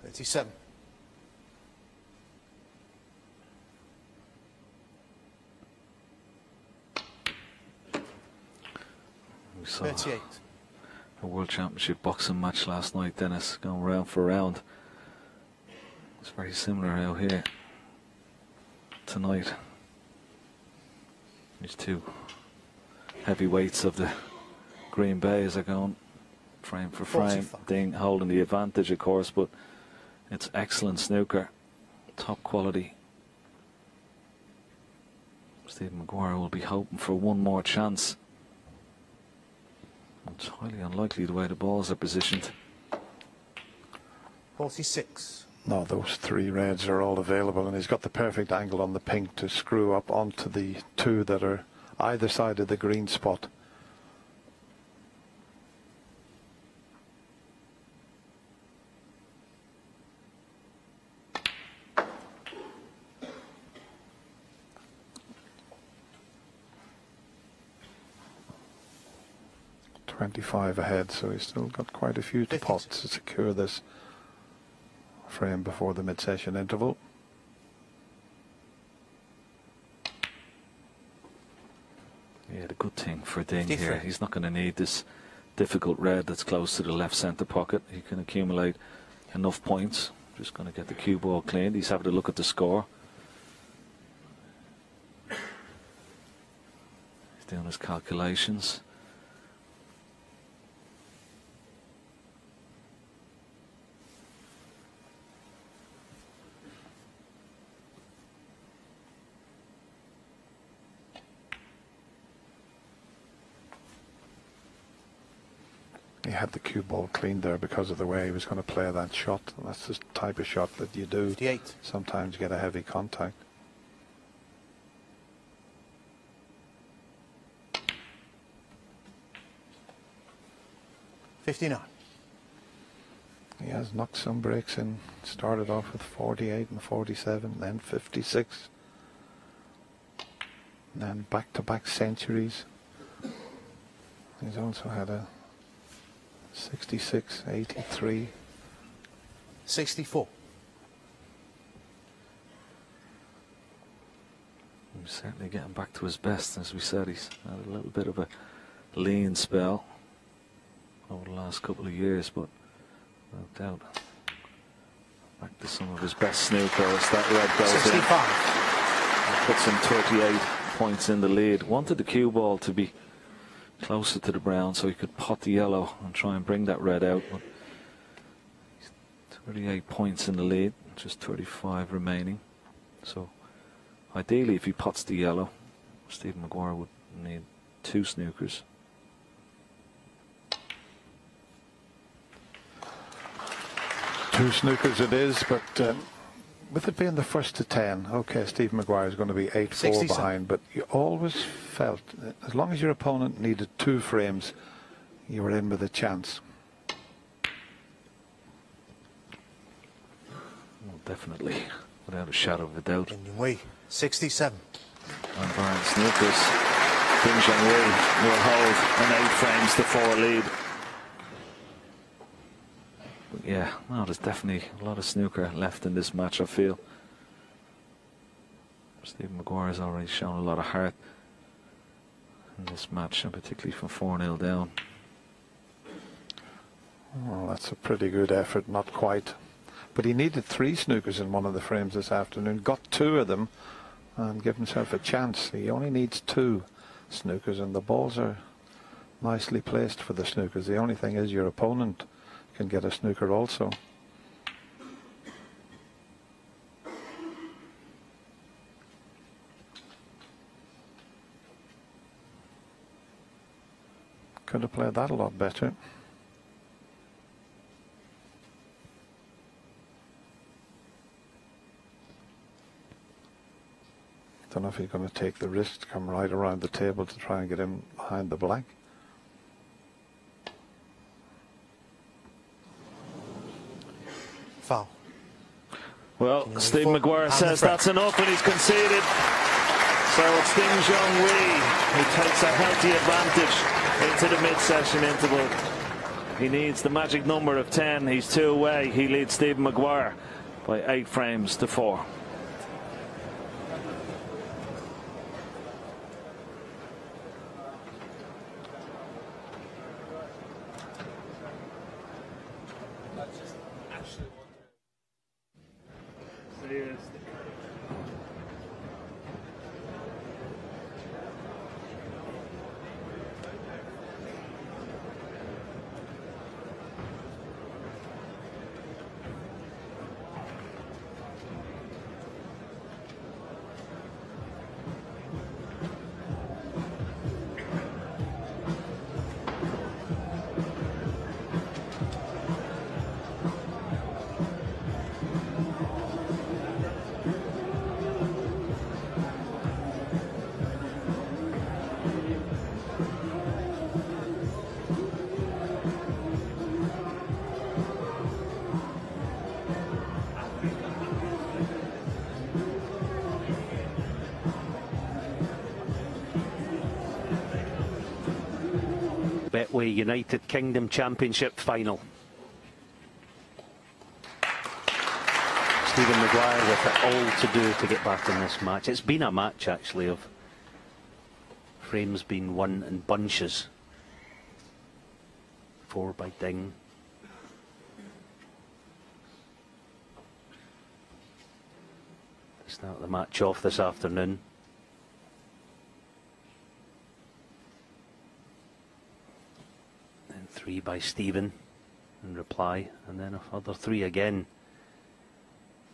$37. We saw 38. a World Championship boxing match last night, Dennis, going round for round. It's very similar out here tonight. These 2 heavyweights of the Green Bay as they're going frame for frame. 45. Ding holding the advantage, of course, but it's excellent snooker, top quality. Stephen Maguire will be hoping for one more chance. It's highly unlikely the way the balls are positioned. 46. No, those 3 reds are all available, and he's got the perfect angle on the pink to screw up onto the 2 that are either side of the green spot. .25 ahead, so he's still got quite a few to pot to secure this frame before the mid-session interval. Yeah, the good thing for Ding here, he's not going to need this difficult red that's close to the left centre pocket. He can accumulate enough points. Just going to get the cue ball cleaned. He's having to look at the score. He's doing his calculations. He had the cue ball cleaned there because of the way he was going to play that shot. And that's the type of shot that you do 58. sometimes get a heavy contact. $59. He has knocked some breaks in. Started off with 48 and 47, then 56. And then back-to-back centuries. He's also had a 66, 83. 64. He's certainly getting back to his best. As we said, he's had a little bit of a lean spell over the last couple of years, but no doubt back to some of his best snooker as that red goes 65. in. Puts him 38 points in the lead. Wanted the cue ball to be closer to the brown so he could pot the yellow and try and bring that red out. But 38 points in the lead, just 35 remaining. So ideally, if he pots the yellow, Stephen Maguire would need 2 snookers. Two snookers it is, but with it being the first to 10, okay, Steve Maguire is going to be 8-4 behind, but you always felt as long as your opponent needed 2 frames, you were in with a chance. Well, definitely, without a shadow of a doubt. Junhui, 67. And Brian Snookers, Junhui will hold an 8 frames to 4 lead. But yeah, no, there's definitely a lot of snooker left in this match, I feel. Steve Maguire has already shown a lot of heart in this match, and particularly from 4-0 down. Well, that's a pretty good effort, not quite. But he needed 3 snookers in one of the frames this afternoon, got 2 of them, and give himself a chance. He only needs 2 snookers, and the balls are nicely placed for the snookers. The only thing is your opponent can get a snooker also. Could have played that a lot better. Don't know if he's going to take the risk to come right around the table to try and get him behind the black. Foul. Well, Steve Maguire says that's enough, and he's conceded. So it's Ding Junhui who takes a healthy advantage into the mid-session interval. He needs the magic number of 10. He's 2 away. He leads Steve Maguire by 8 frames to 4. Betway United Kingdom Championship final. Stephen Maguire with it all to do to get back in this match. It's been a match actually of frames being won in bunches. 4 by Ding. To start the match off this afternoon. Then 3 by Stephen in reply, and then a further 3 again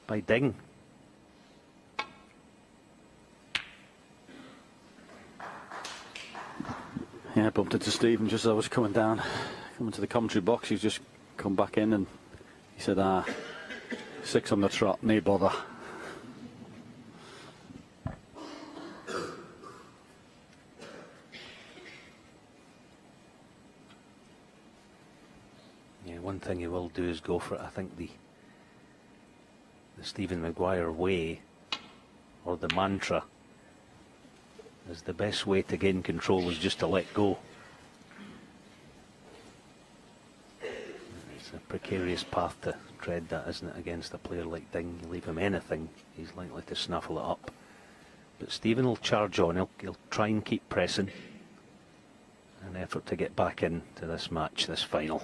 by Ding. Yeah, I bumped into Stephen just as I was coming to the commentary box. He's just come back in and he said, 6 on the trot, no bother. Yeah, one thing he will do is go for it. I think the Stephen Maguire way, or the mantra, is the best way to gain control is just to let go. It's a precarious path to tread, that, isn't it, against a player like Ding? You leave him anything, he's likely to snaffle it up. But Stephen will charge on, he'll try and keep pressing. An effort to get back into this match, this final.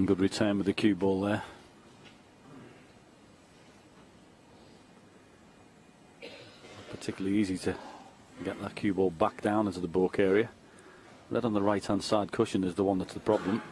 Good return with the cue ball there. Particularly easy to get that cue ball back down into the baulk area. That on the right hand side cushion is the one that's the problem.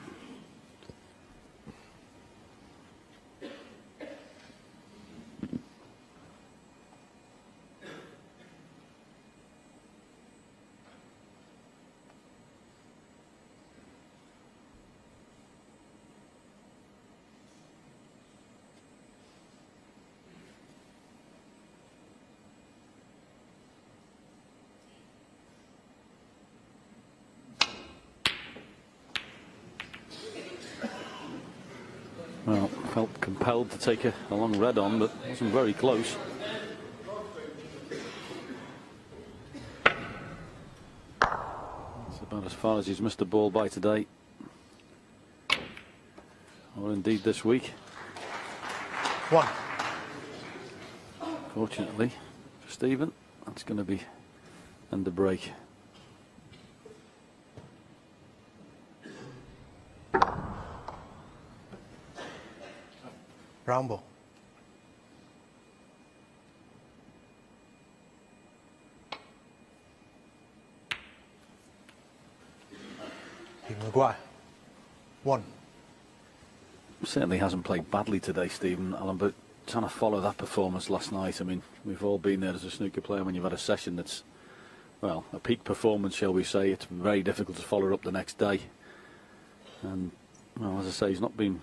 Well, felt compelled to take a long red on, but wasn't very close. That's about as far as he's missed a ball by today, or indeed this week. 1. Fortunately for Stephen, that's going to be under break. Round ball. Maguire. 1. Certainly hasn't played badly today, Stephen, Alan, but trying to follow that performance last night. I mean, we've all been there as a snooker player when you've had a session that's, well, a peak performance, shall we say. It's very difficult to follow up the next day. And, well, as I say, he's not been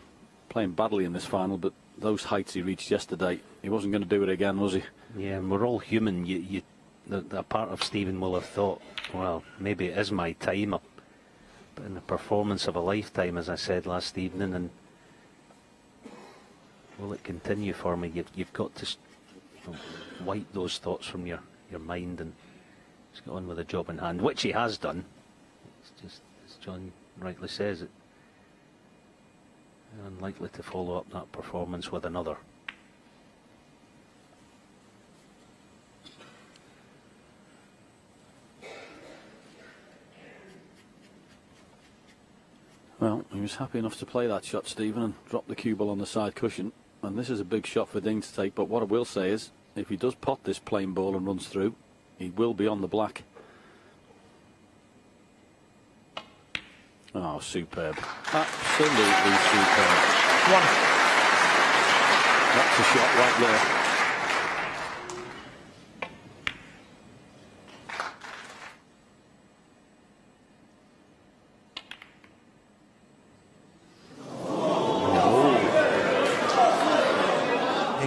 playing badly in this final, but those heights he reached yesterday, he wasn't going to do it again, was he? Yeah, and we're all human. The part of Stephen will have thought, well, maybe it is my time up. But in the performance of a lifetime, as I said last evening, and will it continue for me? You've got to wipe those thoughts from your mind and just get on with the job in hand, which he has done. It's just, as John rightly says, it unlikely to follow up that performance with another. Well, he was happy enough to play that shot, Stephen, and drop the cue ball on the side cushion. And this is a big shot for Ding to take, but what I will say is, if he does pot this plain ball and runs through, he will be on the black. Oh, superb. Absolutely superb. 1. That's a shot right there.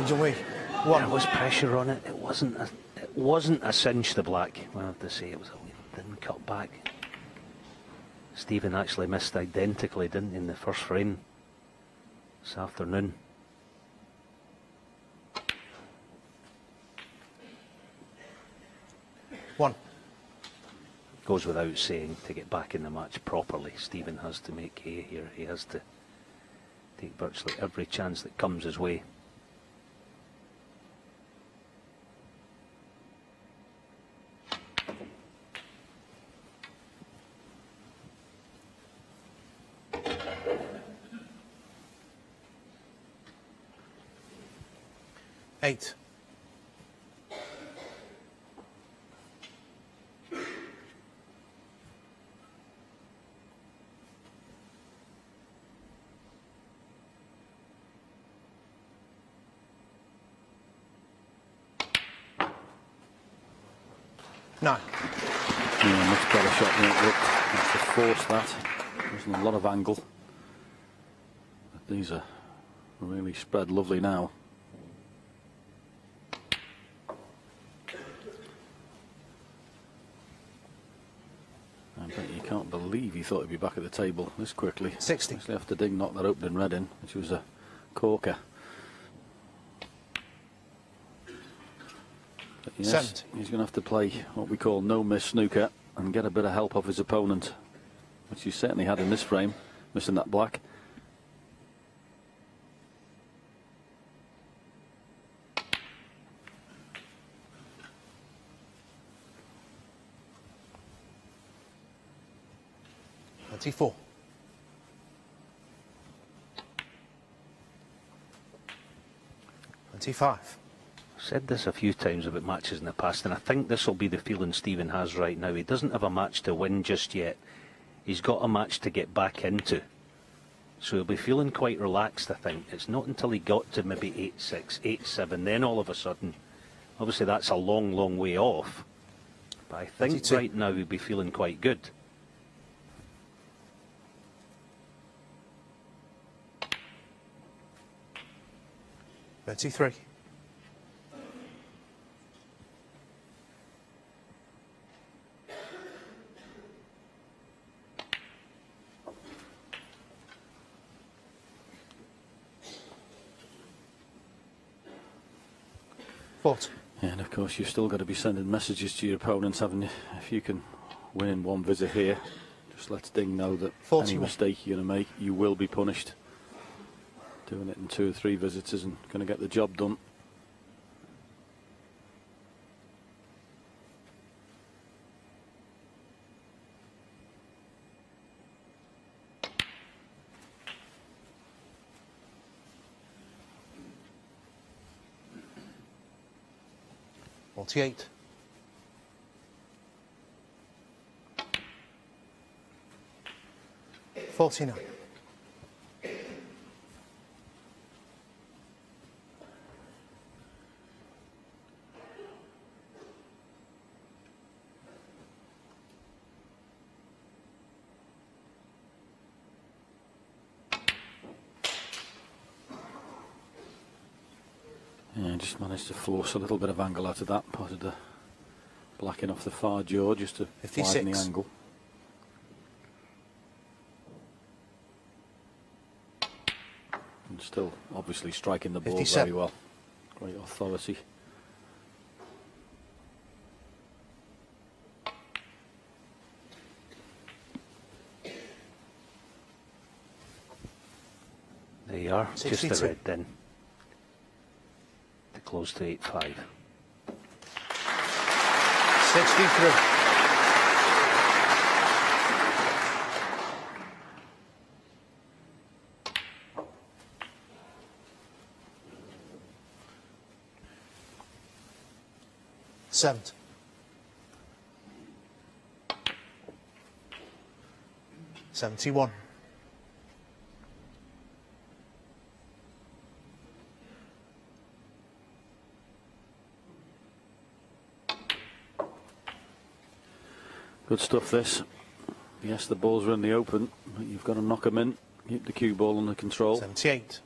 Junhui. 1. There was pressure on it. It wasn't a cinch, the black. I have to say, it was a wee thin cut back. Stephen actually missed identically, didn't he, in the first frame this afternoon. One. Goes without saying, to get back in the match properly, Stephen has to make hay here. He has to take virtually every chance that comes his way. Eight. Nine. Yeah, much better shot than it looked. Has to force that. There's a lot of angle. But these are really spread lovely now. I bet you can't believe he thought he'd be back at the table this quickly. 60. Especially after Ding knocked that opening red in, which was a corker. But yes, 70. he's going to have to play what we call no-miss snooker and get a bit of help off his opponent, which he certainly had in this frame, missing that black. Four. 25. I've said this a few times about matches in the past, and I think this will be the feeling Stephen has right now. He doesn't have a match to win just yet. He's got a match to get back into. So he'll be feeling quite relaxed, I think. It's not until he got to maybe 8-6, 8-7, then all of a sudden, obviously that's a long, long way off. But I think 22. right now he'll be feeling quite good. Three. 40. Yeah, and of course you've still got to be sending messages to your opponents, haven't you? If you can win in one visit here, just let Ding know that 41. any mistake you're going to make, you will be punished. Doing it in 2 or 3 visits isn't going to get the job done. $48. $49. Yeah, just managed to force a little bit of angle out of that, part of the blacking off the far jaw just to 56. widen the angle. And still obviously striking the ball 57. very well. Great authority. There you are, 62. just the red then. To close to 8-5. 63. $70. $71. Good stuff this. Yes, the balls are in the open, but you've got to knock them in. Keep the cue ball under control. 78.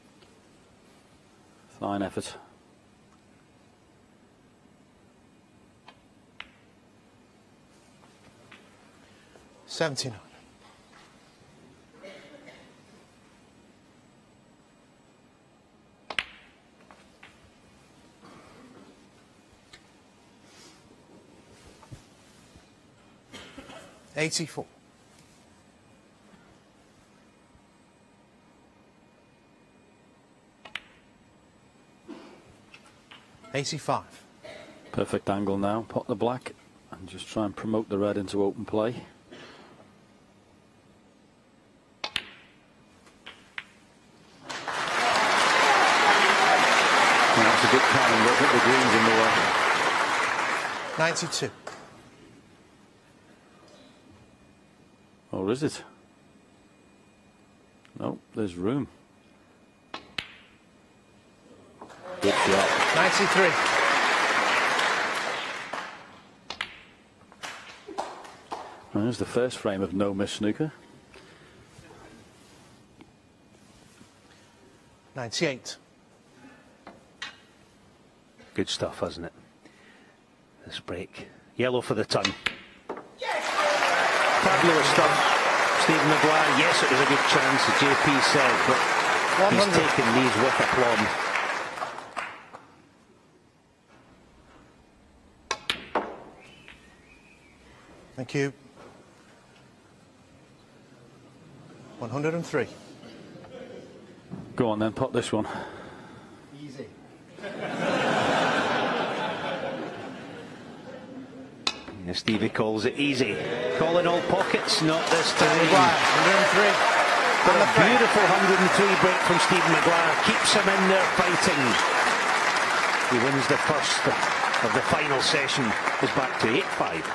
Fine effort. $79. $84. $85. Perfect angle now. Pot the black and just try and promote the red into open play. And that's a good time. Look at the greens in the way. 92. Or is it? No, there's room. Good shot. 93. There's the first frame of no miss snooker. 98. Good stuff, hasn't it? This break. Yellow for the ton. Fabulous stuff. Stephen Maguire, yes, it was a good chance, the JP said, but he's taken these with aplomb. Thank you. 103. Go on then, pot this one. Easy. Yeah, Stevie calls it easy. Calling all pockets, not this time. Maguire, 103. But a beautiful 103 break from Stephen Maguire. Keeps him in there fighting. He wins the first of the final session. Is back to 8-5.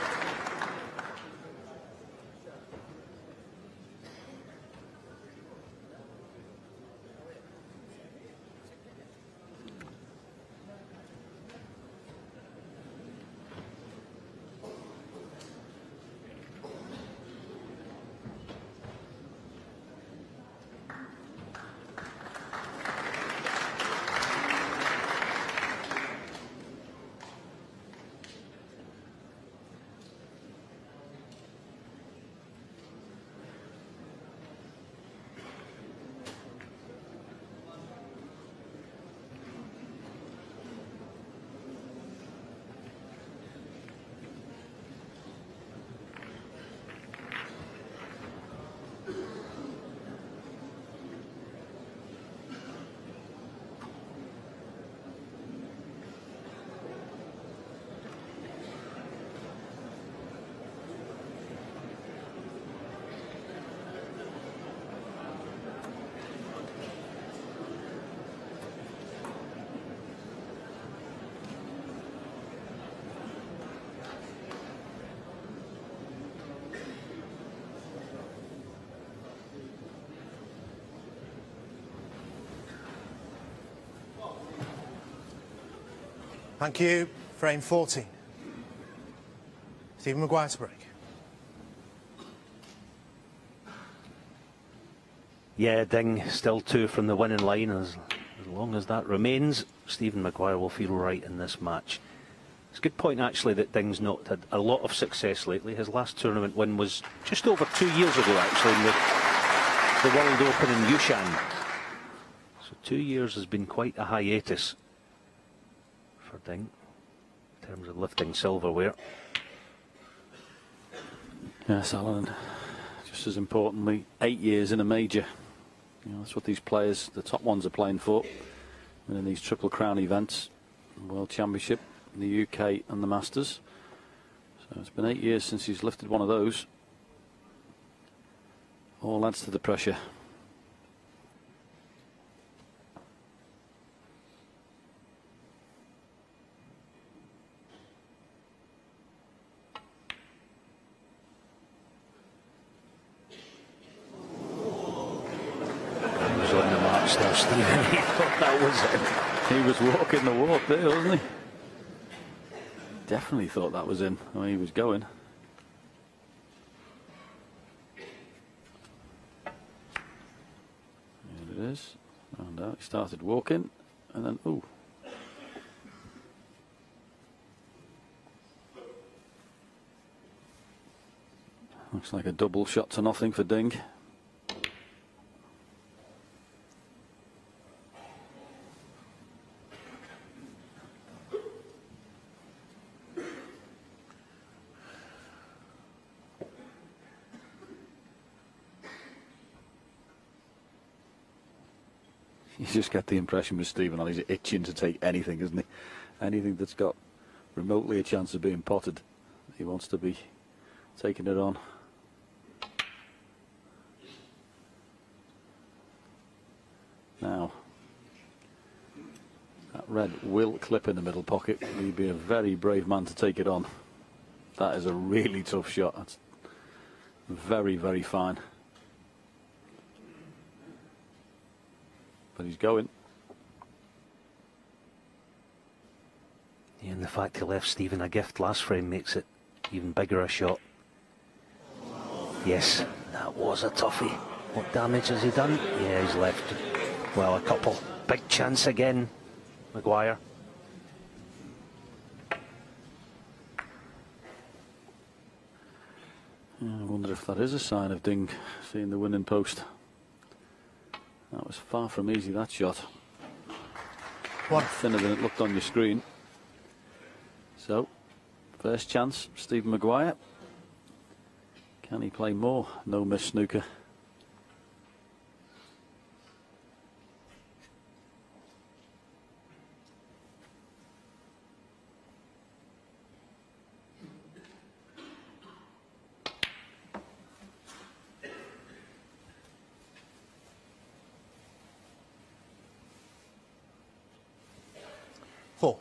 Thank you. Frame 14. Stephen Maguire to break. Yeah, Ding still 2 from the winning line. As long as that remains, Stephen Maguire will feel right in this match. It's a good point, actually, that Ding's not had a lot of success lately. His last tournament win was just over 2 years ago, actually, in the World Open in Yushan. So 2 years has been quite a hiatus for Ding in terms of lifting silverware. Yes, Alan, just as importantly, 8 years in a major. You know, that's what these players, the top ones, are playing for. And in these Triple Crown events, the World Championship, the UK and the Masters. So it's been 8 years since he's lifted one of those. All adds to the pressure. Stephen, he thought that was it. He was walking the walk there, wasn't he? Definitely thought that was in the way he was going. There it is. And out he started walking, and then ooh. Looks like a double shot to nothing for Ding. You just get the impression with Stephen, he's itching to take anything, isn't he? Anything that's got remotely a chance of being potted, he wants to be taking it on. Now, that red will clip in the middle pocket. He'd be a very brave man to take it on. That is a really tough shot. That's very, very fine. But he's going. Yeah, and the fact he left Stephen a gift last frame makes it even bigger a shot. Yes, that was a toughie. What damage has he done? Yeah, he's left, well, a couple. Big chance again, Maguire. I wonder if that is a sign of Ding seeing the winning post. That was far from easy, that shot. One. Thinner than it looked on your screen. So, first chance, Stephen Maguire. Can he play more? No miss snooker. Four.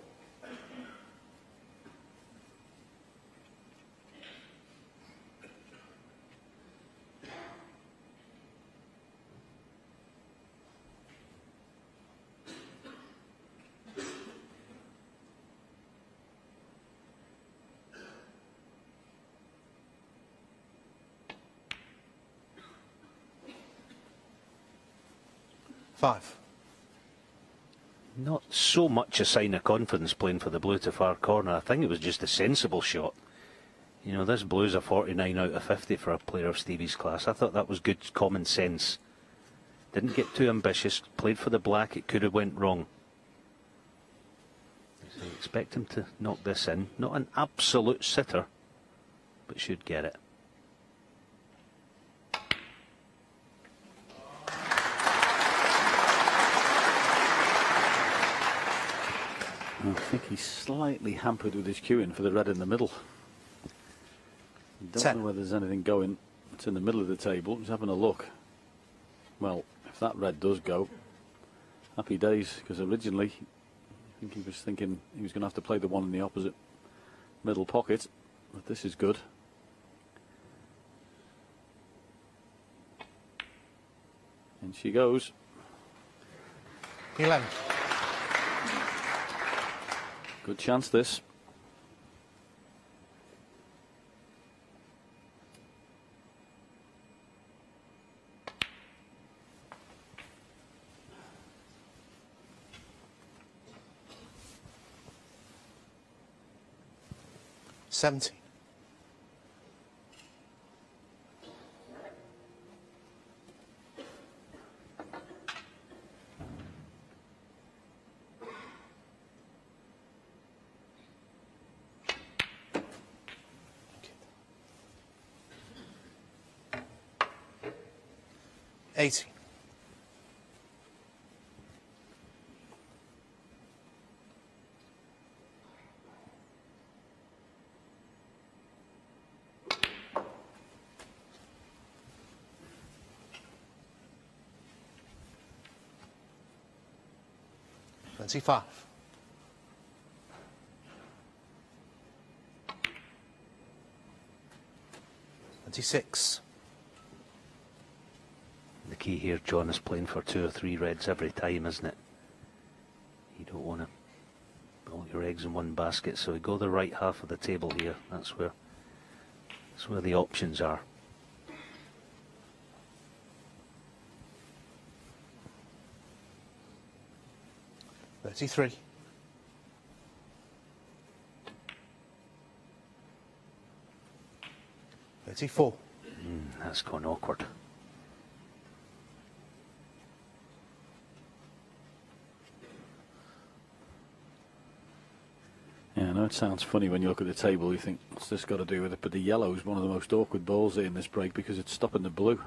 Five. Not so much a sign of confidence playing for the blue to far corner. I think it was just a sensible shot. You know, this blue's a 49 out of 50 for a player of Stevie's class. I thought that was good common sense. Didn't get too ambitious, played for the black, it could have went wrong. So I expect him to knock this in. Not an absolute sitter, but should get it. I think he's slightly hampered with his cueing for the red in the middle. Don't 10. know whether there's anything going. It's in the middle of the table. Just having a look. Well, if that red does go, happy days, because originally I think he was thinking he was going to have to play the one in the opposite middle pocket, but this is good. And she goes. 11. Good chance this. $70. $80. $25. $26. The key here, John, is playing for 2 or 3 reds every time, isn't it? You don't want to put all your eggs in one basket, so we go the right half of the table here. That's where the options are. $33. $34. That's gone awkward. Yeah, I know it sounds funny when you look at the table, you think, what's this got to do with it? But the yellow is one of the most awkward balls in this break because it's stopping the blue.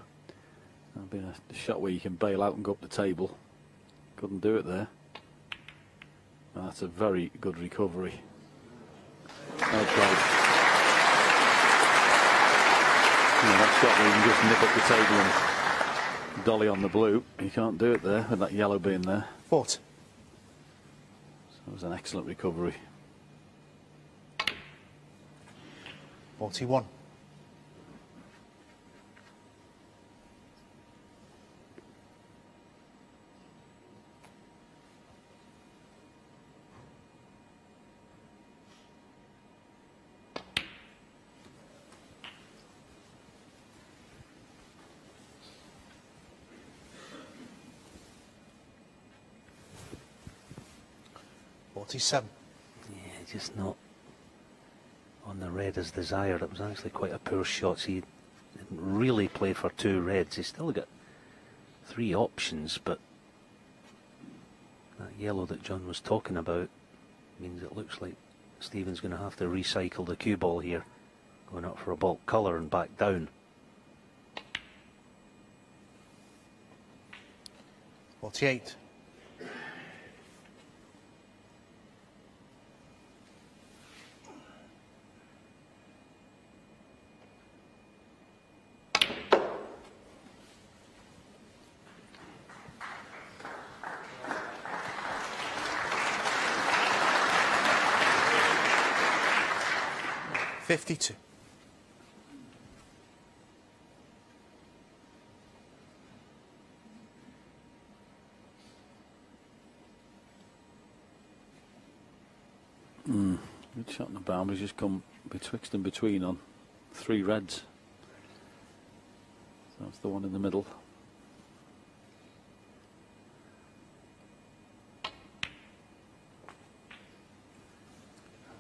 That'll be a shot where you can bail out and go up the table. Couldn't do it there. And that's a very good recovery. Well played. Yeah, that shot where you can just nip up the table and dolly on the blue. You can't do it there with that yellow being there. 40. So it was an excellent recovery. 41. $47. Yeah, just not on the red as desired. It was actually quite a poor shot. So he didn't really play for 2 reds. He's still got 3 options, but that yellow that John was talking about means it looks like Stephen's going to have to recycle the cue ball here, going up for a bulk colour and back down. 48. $52. Good shot in the boundaries, just come betwixt and between on 3 reds. So that's the one in the middle.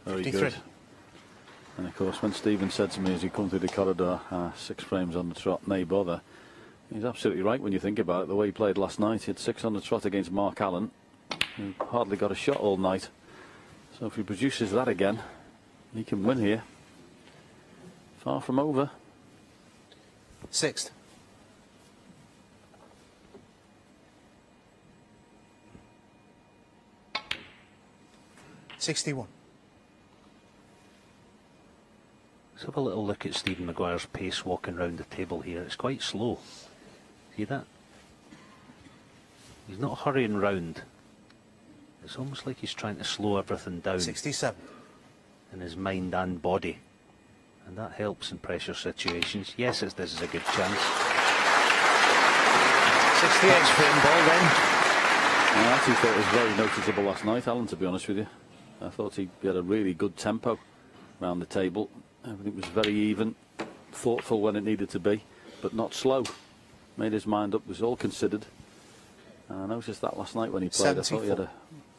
Very 53. good. And of course, when Stephen said to me as he come through the corridor, 6 frames on the trot, nay bother, he's absolutely right when you think about it. The way he played last night, he had 6 on the trot against Mark Allen, who hardly got a shot all night. So if he produces that again, he can win here. Far from over. 6th. $61. Let's have a little look at Stephen Maguire's pace walking round the table here. It's quite slow. See that? He's not hurrying round. It's almost like he's trying to slow everything down 67. in his mind and body. And that helps in pressure situations. Yes, this is a good chance. 68. That's fitting ball then. I actually thought it was very noticeable last night, Alan, to be honest with you. I thought he had a really good tempo around the table. Everything was very even, thoughtful when it needed to be, but not slow. Made his mind up, was all considered. And I noticed that last night when he played. 74. I thought he had a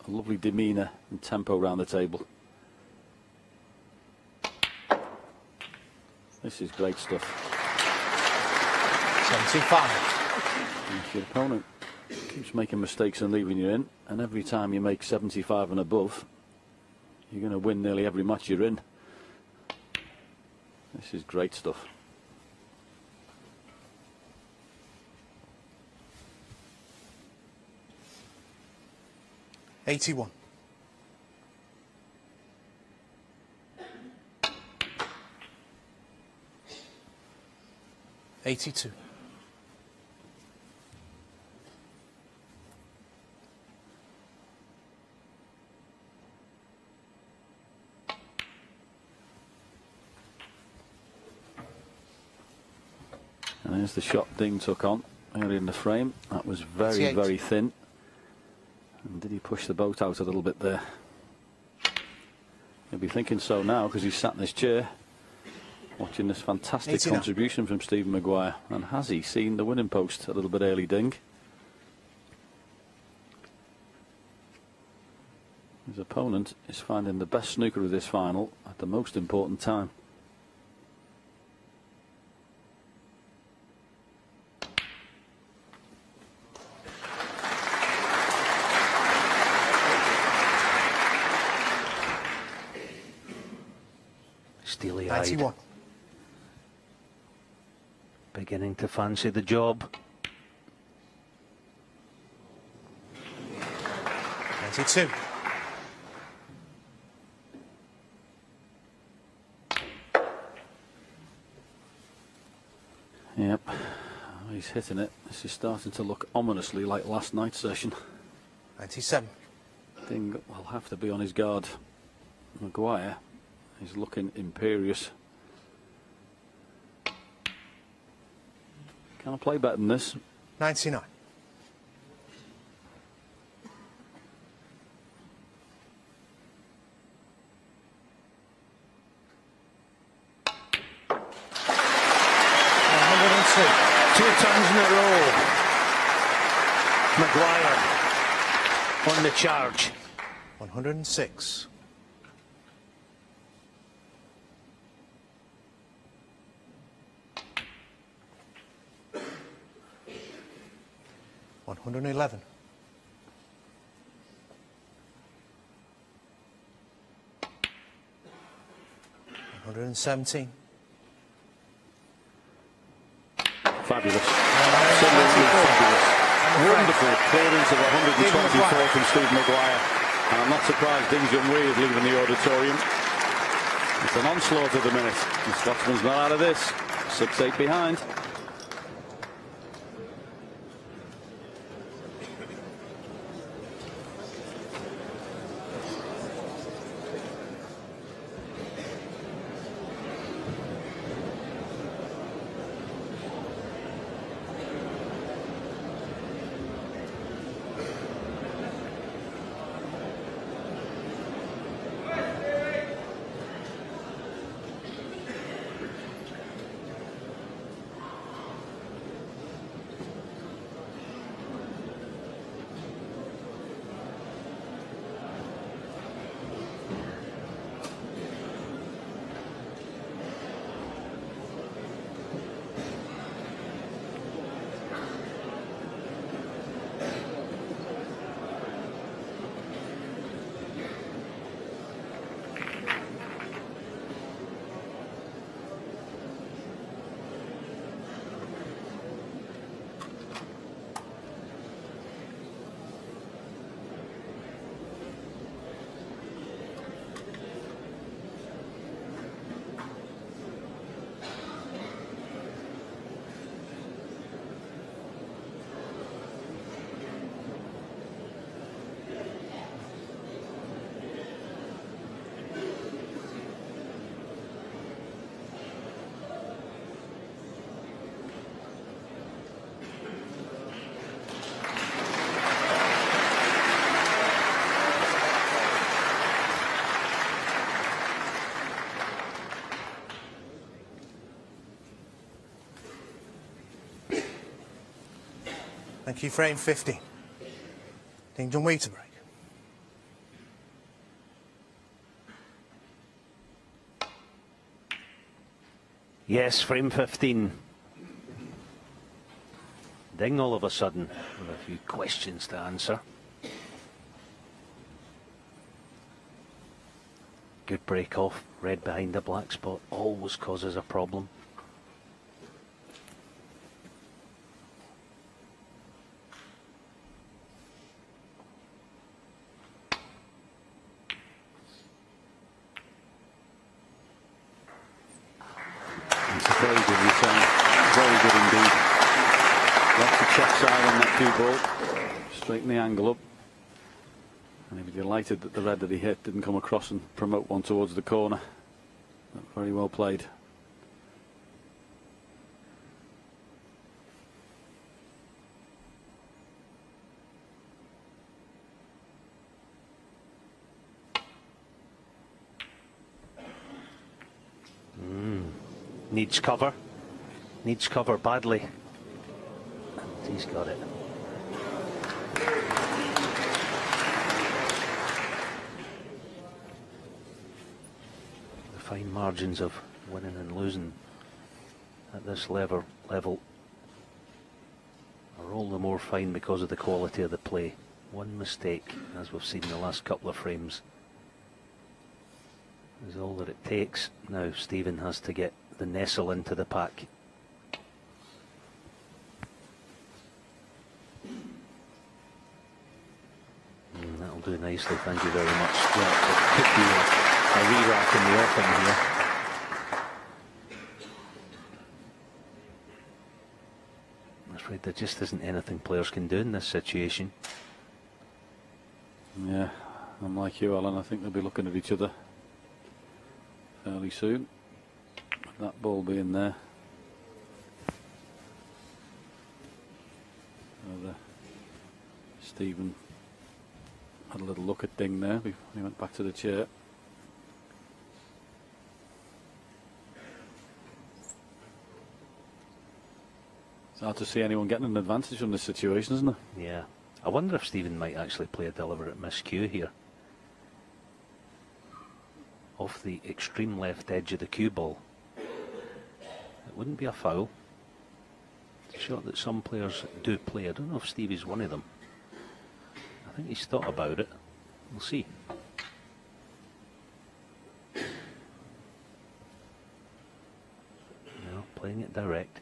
lovely demeanour and tempo around the table. This is great stuff. 75. If your opponent keeps making mistakes and leaving you in, and every time you make 75 and above, you're going to win nearly every match you're in. This is great stuff. $81. $82. And there's the shot Ding took on early in the frame. That was very, 88. very thin. And did he push the boat out a little bit there? He'll be thinking so now, because he's sat in his chair watching this fantastic 89. contribution from Stephen Maguire. And has he seen the winning post a little bit early, Ding? His opponent is finding the best snooker of this final at the most important time. Steely-eyed. 91. Beginning to fancy the job. 92. Yep, he's hitting it. This is starting to look ominously like last night's session. 97. Ding will have to be on his guard. Maguire is looking imperious. Can I play better than this? 99. Two times in a row. Maguire on the charge. 106. $111. $117. Fabulous. Absolutely fabulous. Wonderful clearance of 124 from Steve Maguire. And I'm not surprised Junhui is leaving the auditorium. It's an onslaught at the minute. The Scotsman's not out of this. 6-8 behind. Thank you. Frame 50. Ding Junhui to break. Yes, frame 15. Ding all of a sudden with a few questions to answer. Good break off. Red behind the black spot always causes a problem. It's a very good return. Very good indeed. Lots of check side on that cue ball. Straighten the angle up. And he'd be delighted that the red that he hit didn't come across and promote one towards the corner. But very well played. Needs cover. Needs cover badly. And he's got it. The fine margins of winning and losing at this level are all the more fine because of the quality of the play. One mistake, as we've seen in the last couple of frames, is all that it takes. Now Stephen has to get the nestle into the pack. That'll do nicely, thank you very much. Well, it could be a re-rack in the offing here. I'm afraid there just isn't anything players can do in this situation. Yeah, I'm like you, Alan. I think they'll be looking at each other fairly soon. That ball being there. Stephen had a little look at Ding there before he went back to the chair. It's hard to see anyone getting an advantage from this situation, isn't it? Yeah. I wonder if Stephen might actually play a deliberate miscue here. Off the extreme left edge of the cue ball. It wouldn't be a foul. It's a shot that some players do play. I don't know if Stevie's one of them. I think he's thought about it. We'll see. No, playing it direct.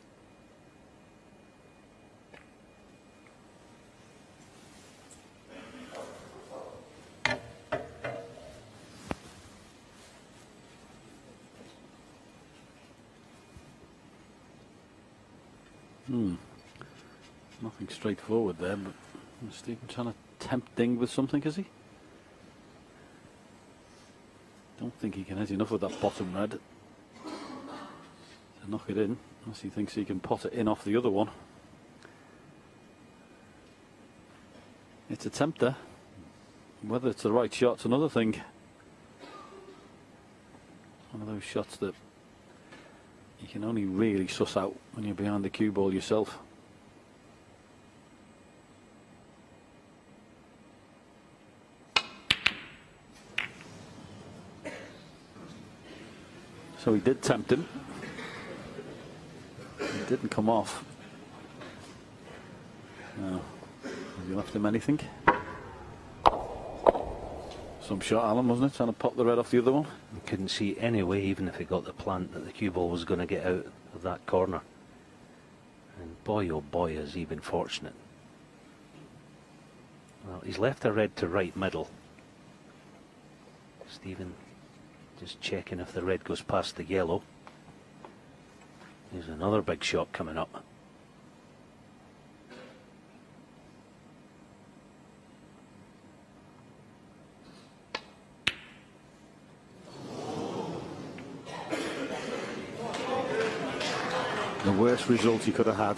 Nothing straightforward there, but Stephen trying to tempt Ding with something, is he? Don't think he can hit enough with that bottom red to knock it in, unless he thinks he can pot it in off the other one. It's a tempter. Whether it's the right shot's another thing. One of those shots that you can only really suss out when you're behind the cue ball yourself. So he did tempt him. It didn't come off. No. Has he left him anything? Some shot, Alan, wasn't it? Trying to pop the red off the other one. Couldn't see any way, even if he got the plant, that the cue ball was going to get out of that corner. And boy, oh boy, has he been fortunate. Well, he's left a red to right middle. Stephen just checking if the red goes past the yellow. There's another big shot coming up. The worst result he could have had.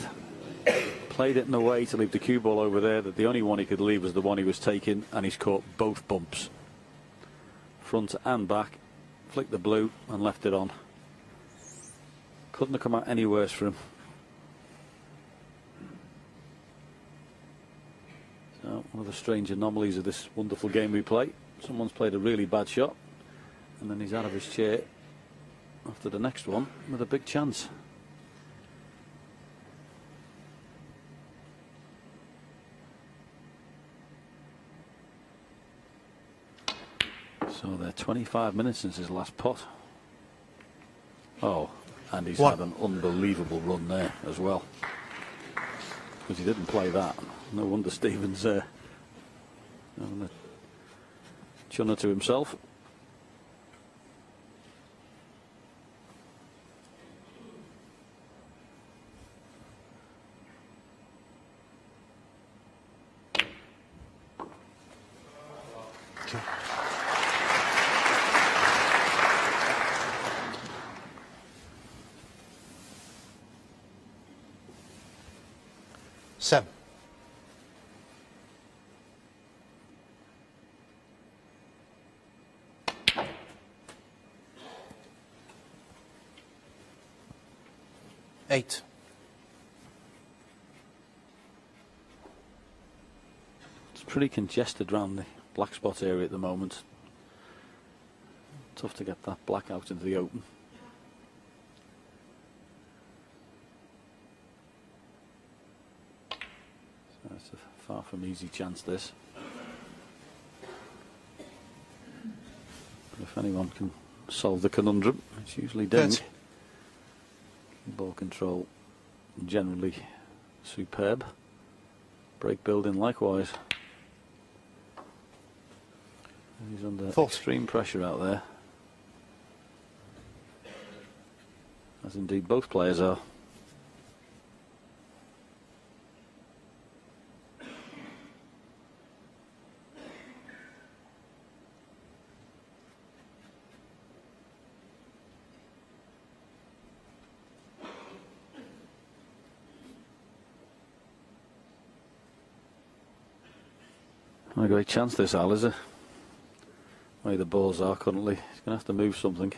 Played it in a way to leave the cue ball over there that the only one he could leave was the one he was taking, and he's caught both bumps. Front and back. Flicked the blue and left it on. Couldn't have come out any worse for him. One of the strange anomalies of this wonderful game we play. Someone's played a really bad shot, and then he's out of his chair after the next one with a big chance. So they're 25 minutes since his last pot. Oh, and he's had an unbelievable run there as well. Because he didn't play that. No wonder Stephen's having a chunner to himself. Seven. Eight. It's pretty congested around the black spot area at the moment. Tough to get that black out into the open. So it's a far from easy chance, this. But if anyone can solve the conundrum, it's usually Ding. Ball control generally superb. Break building likewise. He's under extreme pressure out there, as indeed both players are. Not a great chance this, Al, is it? The way the balls are currently, he's going to have to move something.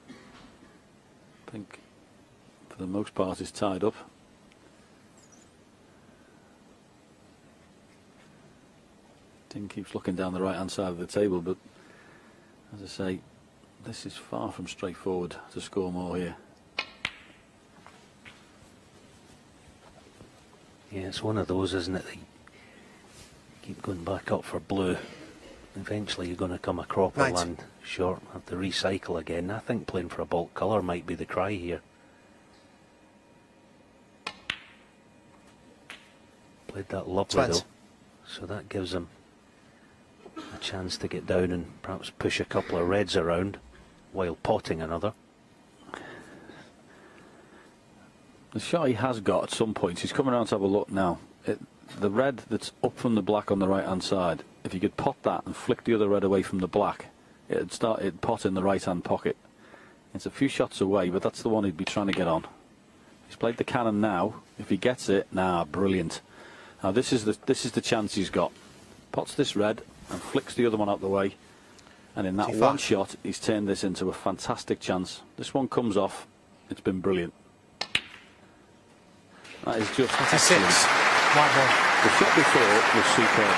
I think for the most part he's tied up. Ding keeps looking down the right hand side of the table, but as I say, this is far from straightforward to score more here. Yeah, it's one of those, isn't it? Keep going back up for blue. Eventually you're going to come a cropper land short, have to recycle again. I think playing for a bulk colour might be the cry here. Played that lovely though, so that gives him a chance to get down and perhaps push a couple of reds around while potting another. The shot he has got at some points, he's coming around to have a look now. The red that's up from the black on the right hand side, if you could pot that and flick the other red away from the black, it'd pot in the right hand pocket. It's a few shots away, but that's the one he'd be trying to get on. He's played the cannon now. If he gets it, brilliant. Now this is the chance he's got. Pots this red and flicks the other one out the way, and in that one shot he's turned this into a fantastic chance. This one comes off. It's been brilliant. That is just 26. White ball. The shot before was superb.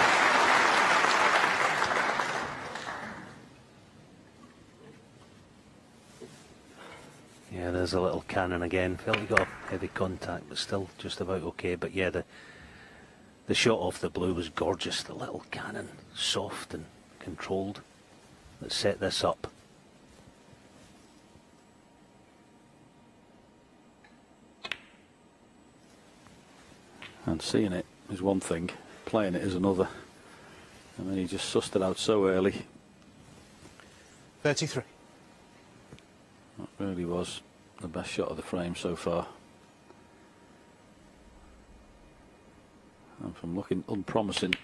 Yeah, there's a little cannon again. Felt he got a heavy contact, but still just about okay. But yeah, the shot off the blue was gorgeous. The little cannon, soft and controlled, that set this up. And seeing it is one thing, playing it is another. And then he just sussed it out so early. 33. That really was the best shot of the frame so far. And from looking unpromising,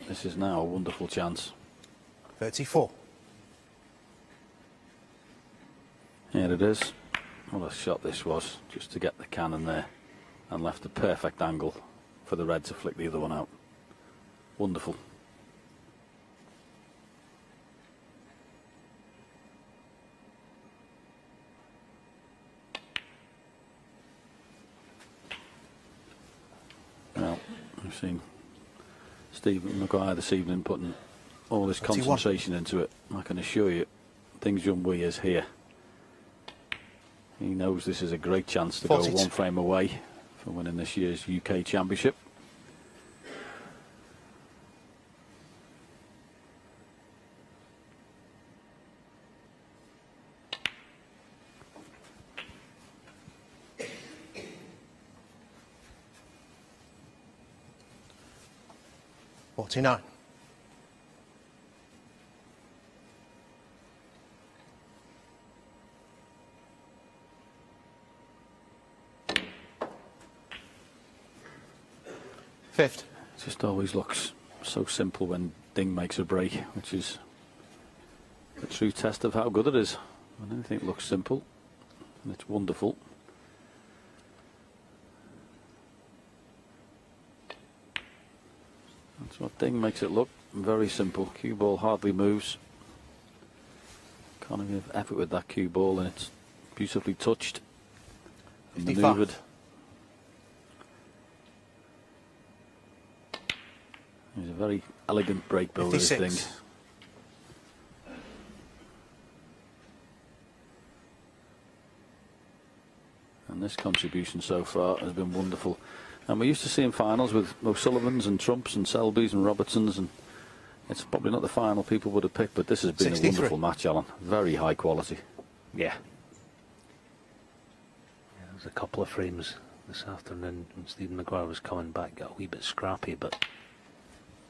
this is now a wonderful chance. 34. Here it is. What a shot this was, just to get the cannon there. And left a perfect angle for the red to flick the other one out. Wonderful. Well, we've seen Stephen Maguire this evening, putting all his concentration into it. I can assure you, Ding Junhui is here. He knows this is a great chance to 42. go one frame away from winning this year's UK Championship. $49. Fifth. It just always looks so simple when Ding makes a break, which is a true test of how good it is. When anything looks simple, and it's wonderful. That's what Ding makes it look. Very simple. Cue ball hardly moves. Can't give effort with that cue ball, and it's beautifully touched and 55. manoeuvred. He's a very elegant break builder, this 56. Ding. And this contribution so far has been wonderful. And we used to see in finals with O'Sullivans and Trumps and Selbys and Robertsons, and it's probably not the final people would have picked, but this has been 63. a wonderful match, Alan. Very high quality. Yeah. There's a couple of frames this afternoon when Stephen Maguire was coming back, got a wee bit scrappy, but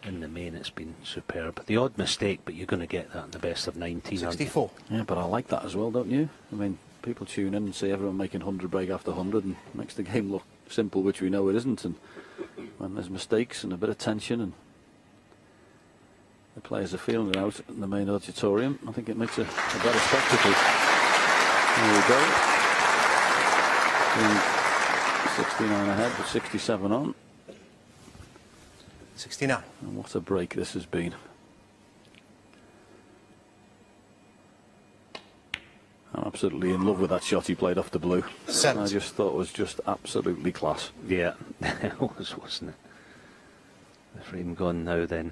in the main it's been superb. The odd mistake, but you're going to get that in the best of 19. 64. Yeah, but I like that as well, don't you? I mean, people tune in and see everyone making 100 break after 100 and makes the game look simple, which we know it isn't. And when there's mistakes and a bit of tension and the players are feeling it out in the main auditorium, I think it makes a better spectacle. There we go. 69 ahead, but 67 on. 69. And what a break this has been. I'm absolutely in love with that shot he played off the blue. 70. I just thought it was just absolutely class. Yeah, it was, wasn't it? The frame gone now then.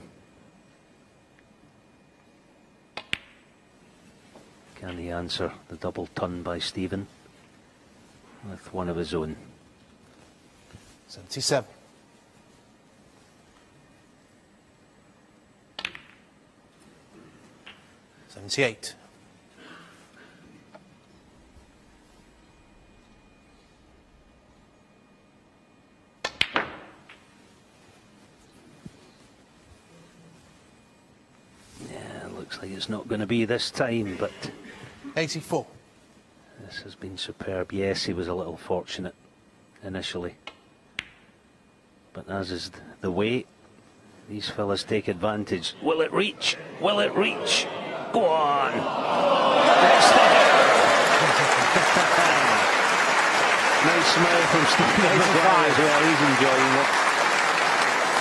Can he answer the double ton by Stephen with one of his own? 77. $78. Yeah, looks like it's not going to be this time, but 84. this has been superb. Yes, he was a little fortunate initially, but as is the way, these fellas take advantage. Will it reach? Will it reach? Go on! It's there! Nice smile from Stephen Maguire as well. He's enjoying it.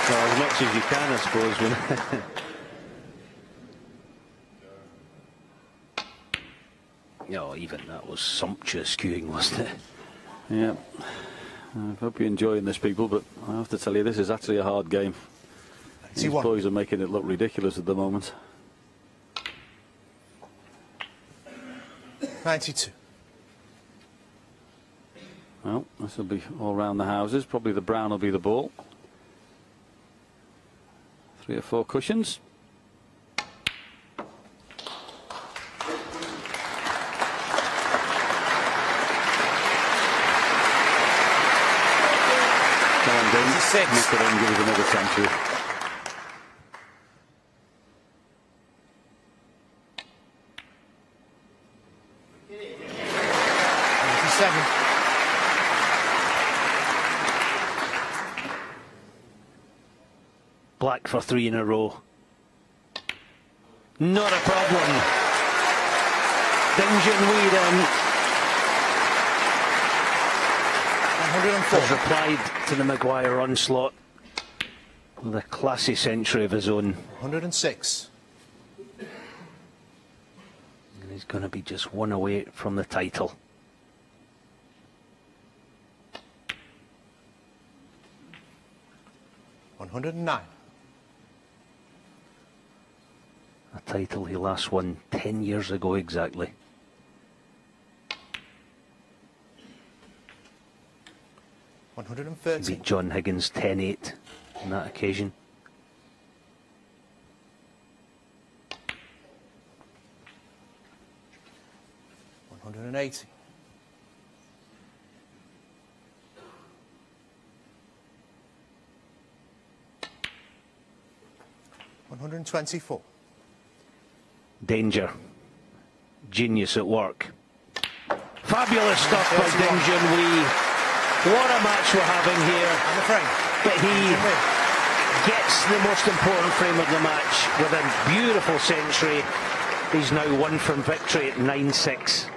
Well, as much as you can, I suppose. No, even that was sumptuous cueing, wasn't it? Yeah. I hope you're enjoying this, people, but I have to tell you, this is actually a hard game. These boys are making it look ridiculous at the moment. 92. Well, this will be all round the houses. Probably the brown will be the ball. 3 or 4 cushions. Come on, Dean. 96. Look at him, give us another century. Black for 3 in a row. Not a problem. Ding Junhui then 104. has replied to the Maguire onslaught with a classy century of his own. 106. And he's going to be just one away from the title. $109. title he last won 10 years ago exactly. He 130. beat John Higgins 10-8 on that occasion. $180. $124. Danger. Genius at work. Fabulous stuff by Ding Junhui. What a match we're having here. And the frame. But he gets the most important frame of the match with a beautiful century. He's now won from victory at 9-6.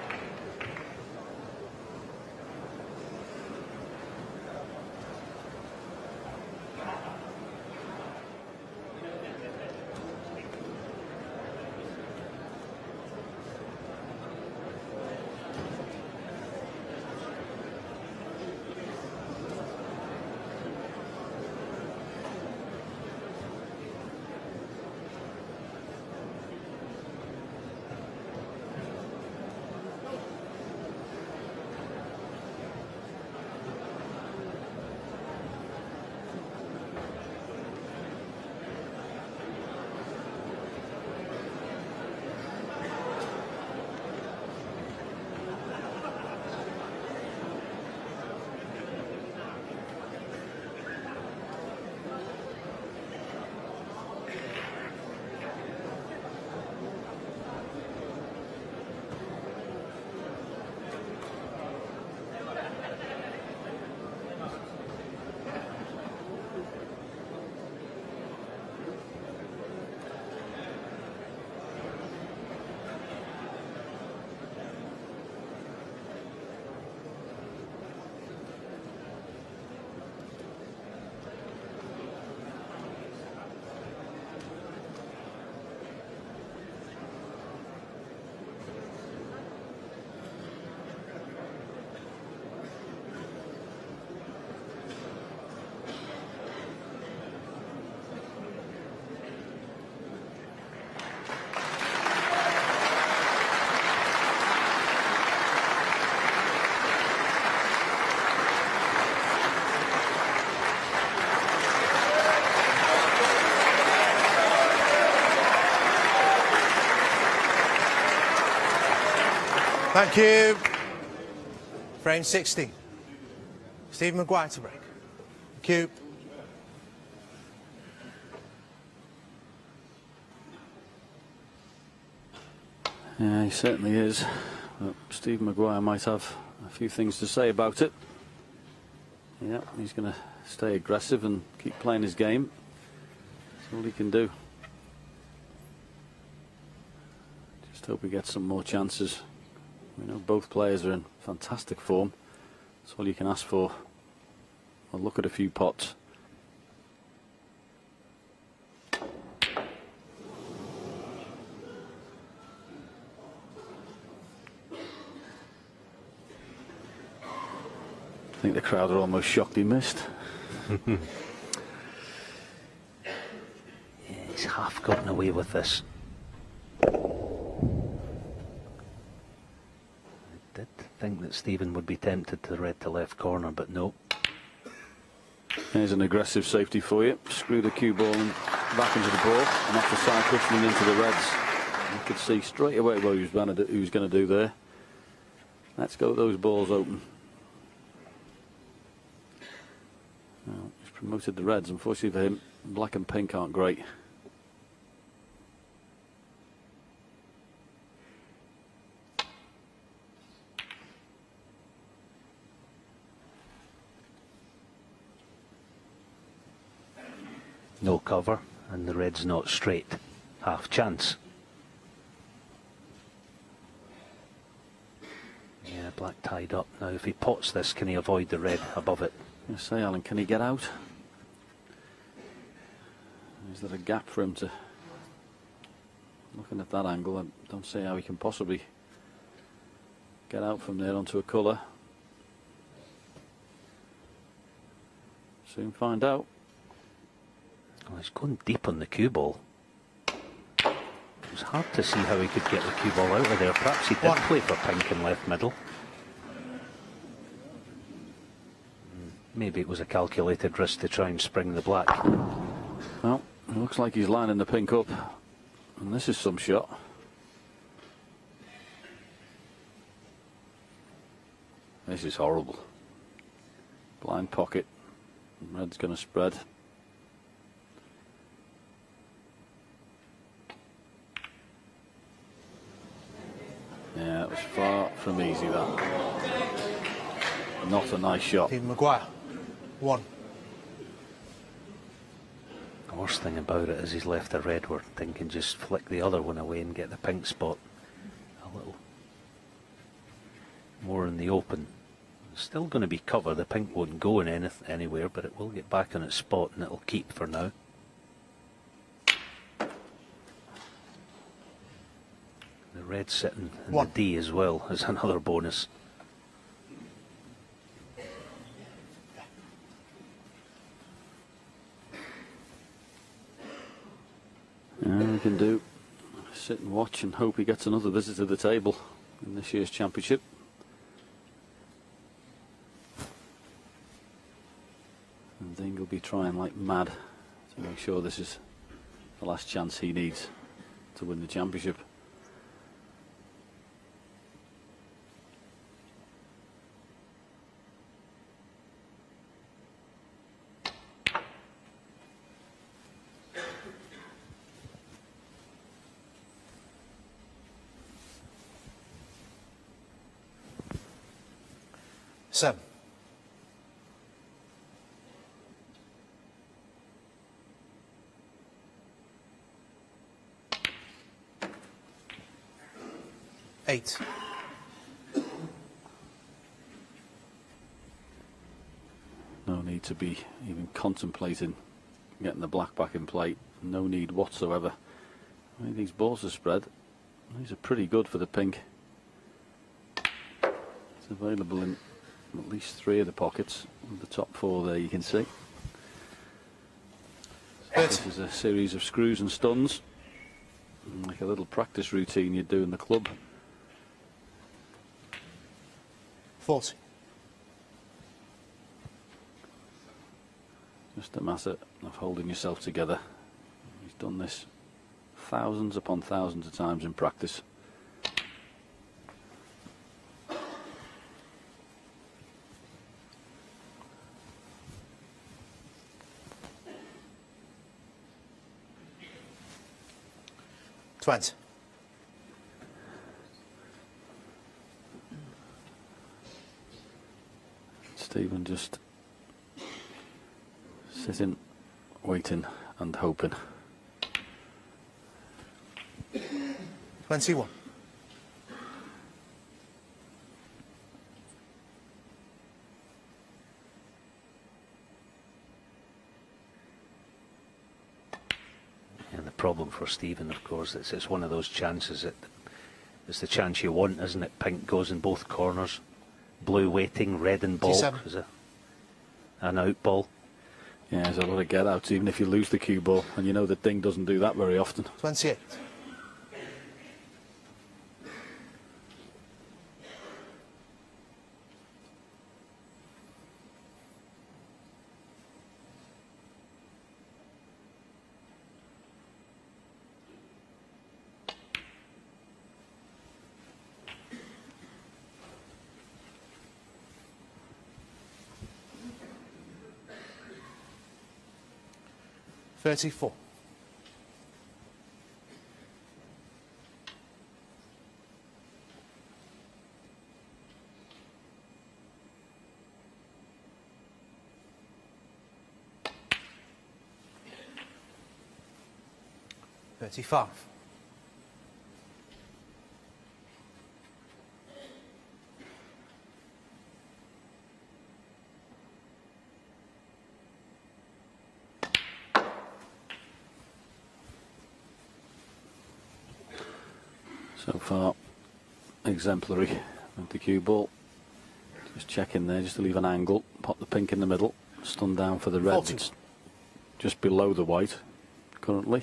Thank you. Frame 60. Stephen Maguire to break. Thank you. Yeah, he certainly is. But Steve Maguire might have a few things to say about it. Yeah, he's going to stay aggressive and keep playing his game. That's all he can do. Just hope he gets some more chances. We know both players are in fantastic form. That's all you can ask for. I'll look at a few pots. I think the crowd are almost shocked he missed. Yeah, he's half gotten away with this. I did think that Stephen would be tempted to the red to left corner, but no. There's an aggressive safety for you. Screw the cue ball and back into the ball and off the side cushioning into the reds. You could see straight away what he was going to do there. Let's go those balls open. Well, he's promoted the reds. Unfortunately for him, black and pink aren't great. No cover, and the red's not straight. Half chance. Yeah, black tied up. Now if he pots this, can he avoid the red above it? I say, Alan, can he get out? Is there a gap for him to... Looking at that angle, I don't see how he can possibly get out from there onto a colour. Soon find out. Oh, he's going deep on the cue ball. was hard to see how he could get the cue ball out of there. Perhaps he did play for pink in left middle. Maybe it was a calculated risk to try and spring the black. Well, it looks like he's lining the pink up. And this is some shot. This is horrible. Blind pocket. Red's going to spread. Yeah, it was far from easy, that. Not a nice shot. Stephen Maguire, 1. The worst thing about it is he's left the red where thing can just flick the other one away and get the pink spot a little more in the open. It's still going to be cover. The pink won't go in anywhere, but it will get back on its spot and it'll keep for now. The red sitting in the D as well is another bonus. We can do sit and watch and hope he gets another visit to the table in this year's championship. And Ding will be trying like mad to make sure this is the last chance he needs to win the championship. Seven. Eight. No need to be even contemplating getting the black back in play. No need whatsoever. I mean, these balls are spread. These are pretty good for the pink. It's available in at least 3 of the pockets. The top 4 there you can see. This is a series of screws and stuns, like a little practice routine you'd do in the club. 40. Just a matter of holding yourself together. He's done this thousands upon thousands of times in practice. Stephen just sitting, waiting and hoping. 21. And the problem for Stephen, of course, it's one of those chances that it's the chance you want, isn't it? Pink goes in both corners. Blue waiting, red and ball is an out ball. Yeah, there's a lot of get outs even if you lose the cue ball, and you know that Ding doesn't do that very often. 28. $34. $35. So far, exemplary with the cue ball. Just check in there, just to leave an angle. Pop the pink in the middle. Stun down for the red. 40. It's just below the white currently.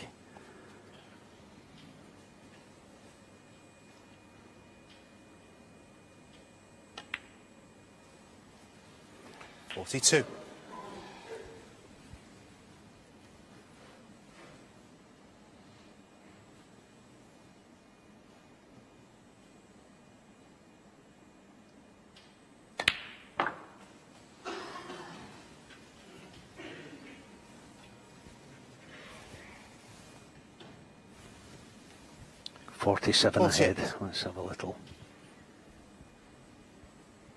42. .47 ahead. Let's have a little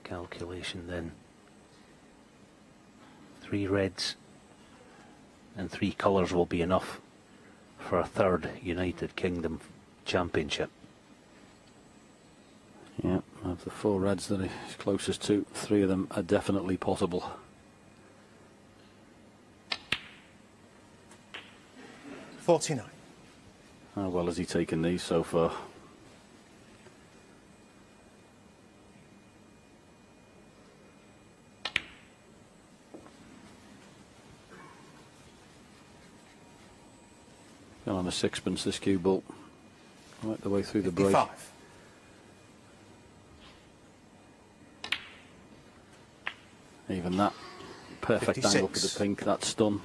calculation then. 3 reds and 3 colours will be enough for a third United Kingdom Championship. Yeah, of the 4 reds that he's closest to, 3 of them are definitely possible. .49. How well has he taken these so far? Gone on a sixpence, this cue ball, right the way through the break. 55. Even that perfect 56. angle for the pink, that's done.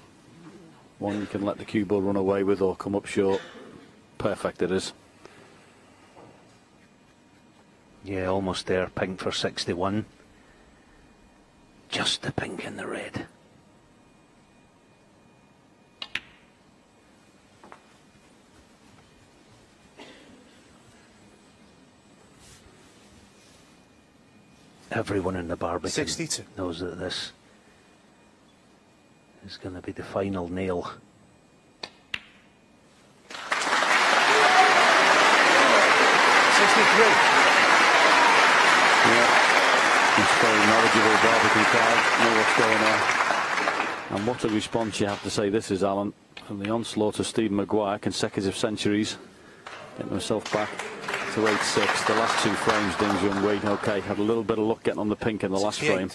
One you can let the cue ball run away with or come up short. Perfect it is. Yeah, almost there. Pink for 61. Just the pink and the red. Everyone in the Barbican 62. knows that this is going to be the final nail. Yeah, he's very knowledgeable Barbican crowd, know what's going on. And what a response you have to say this is, Alan, from the onslaught of Stephen Maguire, consecutive centuries, getting himself back to 8-6. The last 2 frames, Ding Junhui, okay, had a little bit of luck getting on the pink in the last frame,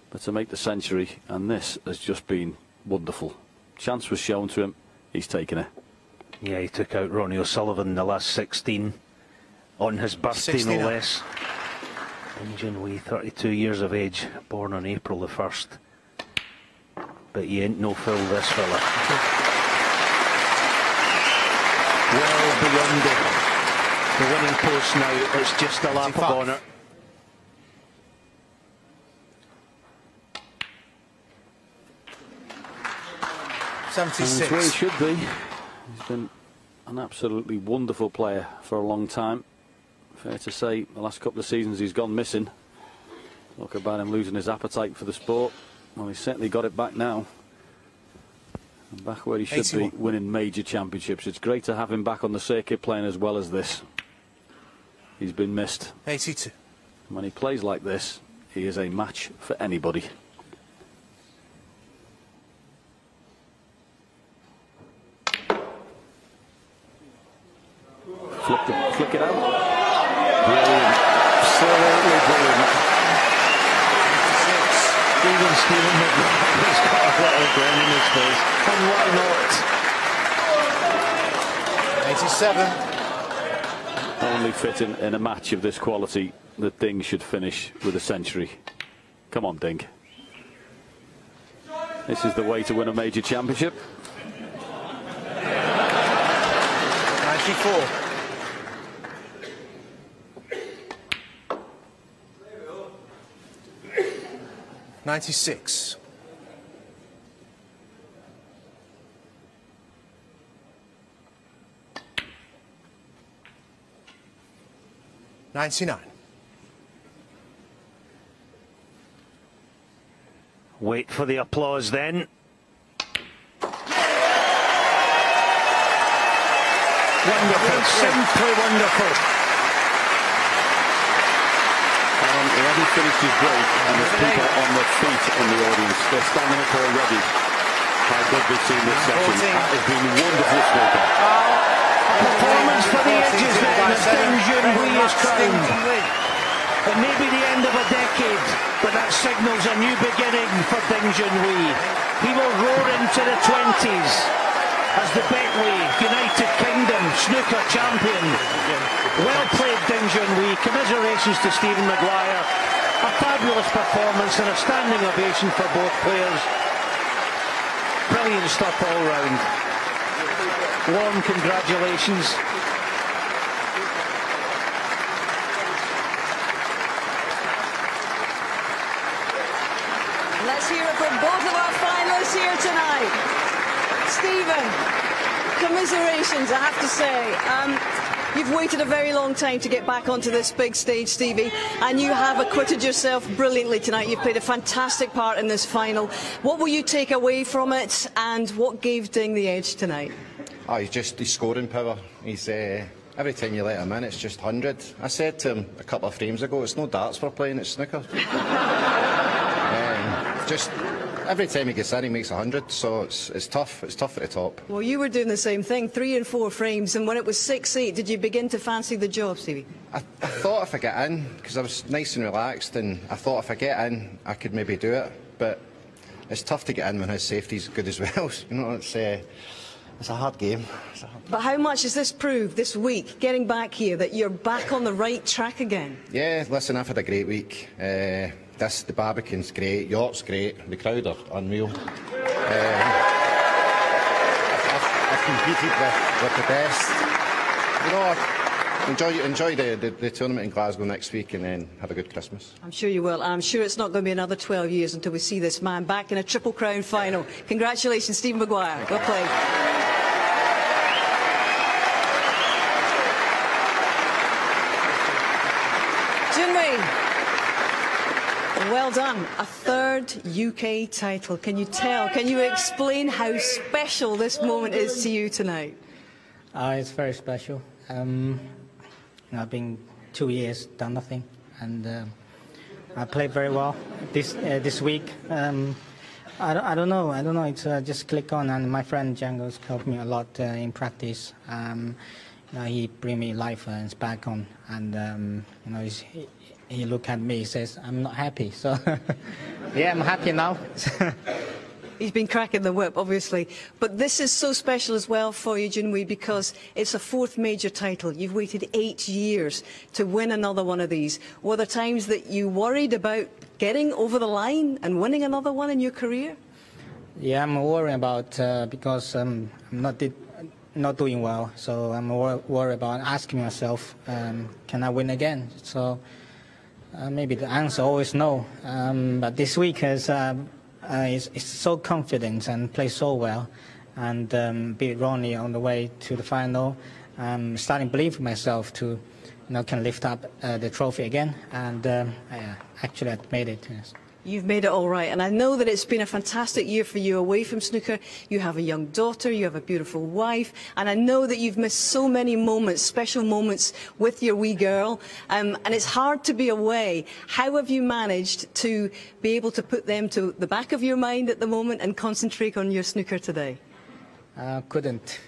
but to make the century, and this has just been wonderful. Chance was shown to him, he's taken it. Yeah, he took out Ronnie O'Sullivan in the last 16 on his birthday, 69. no less. Ding Junhui, 32 years of age, born on April the 1st. But he ain't no fool, this fella. Well beyond the winning post now. It's just a lap of honour. And it's where he should be. He's been an absolutely wonderful player for a long time. Fair to say, the last couple of seasons he's gone missing. Talk about him losing his appetite for the sport. Well, he's certainly got it back now. And back where he should 81. be, winning major championships. It's great to have him back on the circuit playing as well as this. He's been missed. 82. When he plays like this, he is a match for anybody. Flick it out. Brilliant. Absolutely brilliant. Even Stephen Maguire's got a little grin in his face. And why not? 87. Only fitting in a match of this quality that Ding should finish with a century. Come on, Ding. This is the way to win a major championship. 94. .96. .99. Wait for the applause then. Wonderful, simply wonderful. He hasn't finished his break, and there's people on their feet in the audience. They're standing up already. How good they've seen this session. That has been wonderful, Smoker. Performance for the ages then as Ding Junhui is crowned. It may be the end of a decade, but that signals a new beginning for Ding Junhui. He will roar into the 20s as the Betway United Kingdom snooker champion. Well played, Ding Junhui. Commiserations to Stephen Maguire. A fabulous performance and a standing ovation for both players. Brilliant stuff all round. Warm congratulations. Let's hear it from both of our finalists here tonight. Stephen, commiserations, I have to say. You've waited a very long time to get back onto this big stage, Stevie, and you have acquitted yourself brilliantly tonight. You've played a fantastic part in this final. What will you take away from it, and what gave Ding the edge tonight? Oh, he's scoring power. He's every time you let him in, it's just 100. I said to him a couple of frames ago, it's no darts we're playing, it's snooker. Just every time he gets in, he makes 100. So it's tough. It's tough at the top. Well, you were doing the same thing, 3 and 4 frames, and when it was 6-8, did you begin to fancy the job, Stevie? I thought if I get in, because I was nice and relaxed, and I thought if I get in, I could maybe do it. But it's tough to get in when his safety's good as well. You know, it's a hard game. But how much has this proved this week, getting back here, that you're back on the right track again? Yeah, listen, I've had a great week. The Barbican's great, York's great, the crowd are unreal. I've competed with the best. You know, enjoy the tournament in Glasgow next week, and then have a good Christmas. I'm sure you will. I'm sure it's not going to be another 12 years until we see this man back in a Triple Crown final. Congratulations, Stephen Maguire. Well played. Junhui. Well done. A third UK title. Can you explain how special this moment is to you tonight? It's very special. I've been 2 years, done nothing, and I played very well this week. I don't know. It's just click on, and my friend Django's helped me a lot in practice. He bring me life and back on, and he look at me, he says, I'm not happy. So, yeah, I'm happy now. He's been cracking the whip, obviously. But this is so special as well for you, Junhui, because it's a 4th major title. You've waited 8 years to win another one of these. Were there times that you worried about getting over the line and winning another one in your career? Yeah, I'm worried about, because I'm not doing well. So I'm worried about asking myself, can I win again? So maybe the answer always no. But this week is so confident and play so well, and beat Ronnie on the way to the final. Starting to believe in myself to, can lift up the trophy again, and actually I made it. Yes. You've made it all right, and I know that it's been a fantastic year for you away from snooker. You have a young daughter, you have a beautiful wife, and I know that you've missed so many moments, special moments with your wee girl, and it's hard to be away. How have you managed to be able to put them to the back of your mind at the moment and concentrate on your snooker today? Couldn't.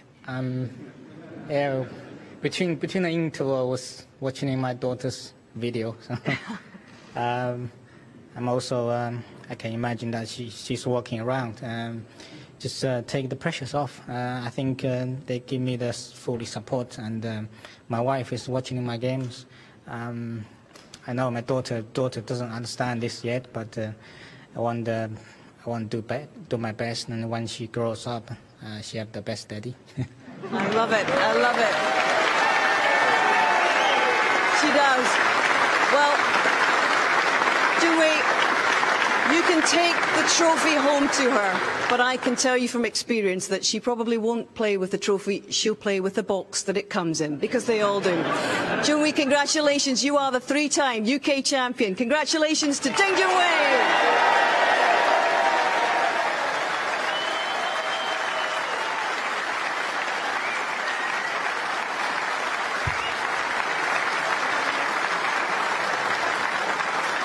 Between the interval, I was watching my daughter's video. So, I'm also, I can imagine that she's walking around. Just take the pressures off. I think they give me the full support, and my wife is watching my games. I know my daughter doesn't understand this yet, but I want to do my best, and when she grows up, she have the best daddy. I love it. I love it. She does. Well, Junhui, you can take the trophy home to her, but I can tell you from experience that she probably won't play with the trophy, she'll play with the box that it comes in, because they all do. Junhui, congratulations, you are the 3-time UK champion. Congratulations to Ding Junhui!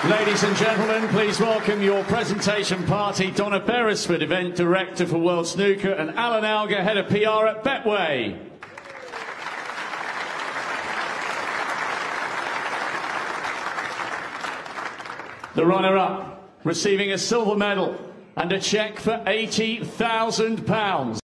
Ladies and gentlemen, please welcome your presentation party, Donna Beresford, Event Director for World Snooker, and Alan Alger, Head of PR at Betway. The runner-up, receiving a silver medal and a cheque for £80,000.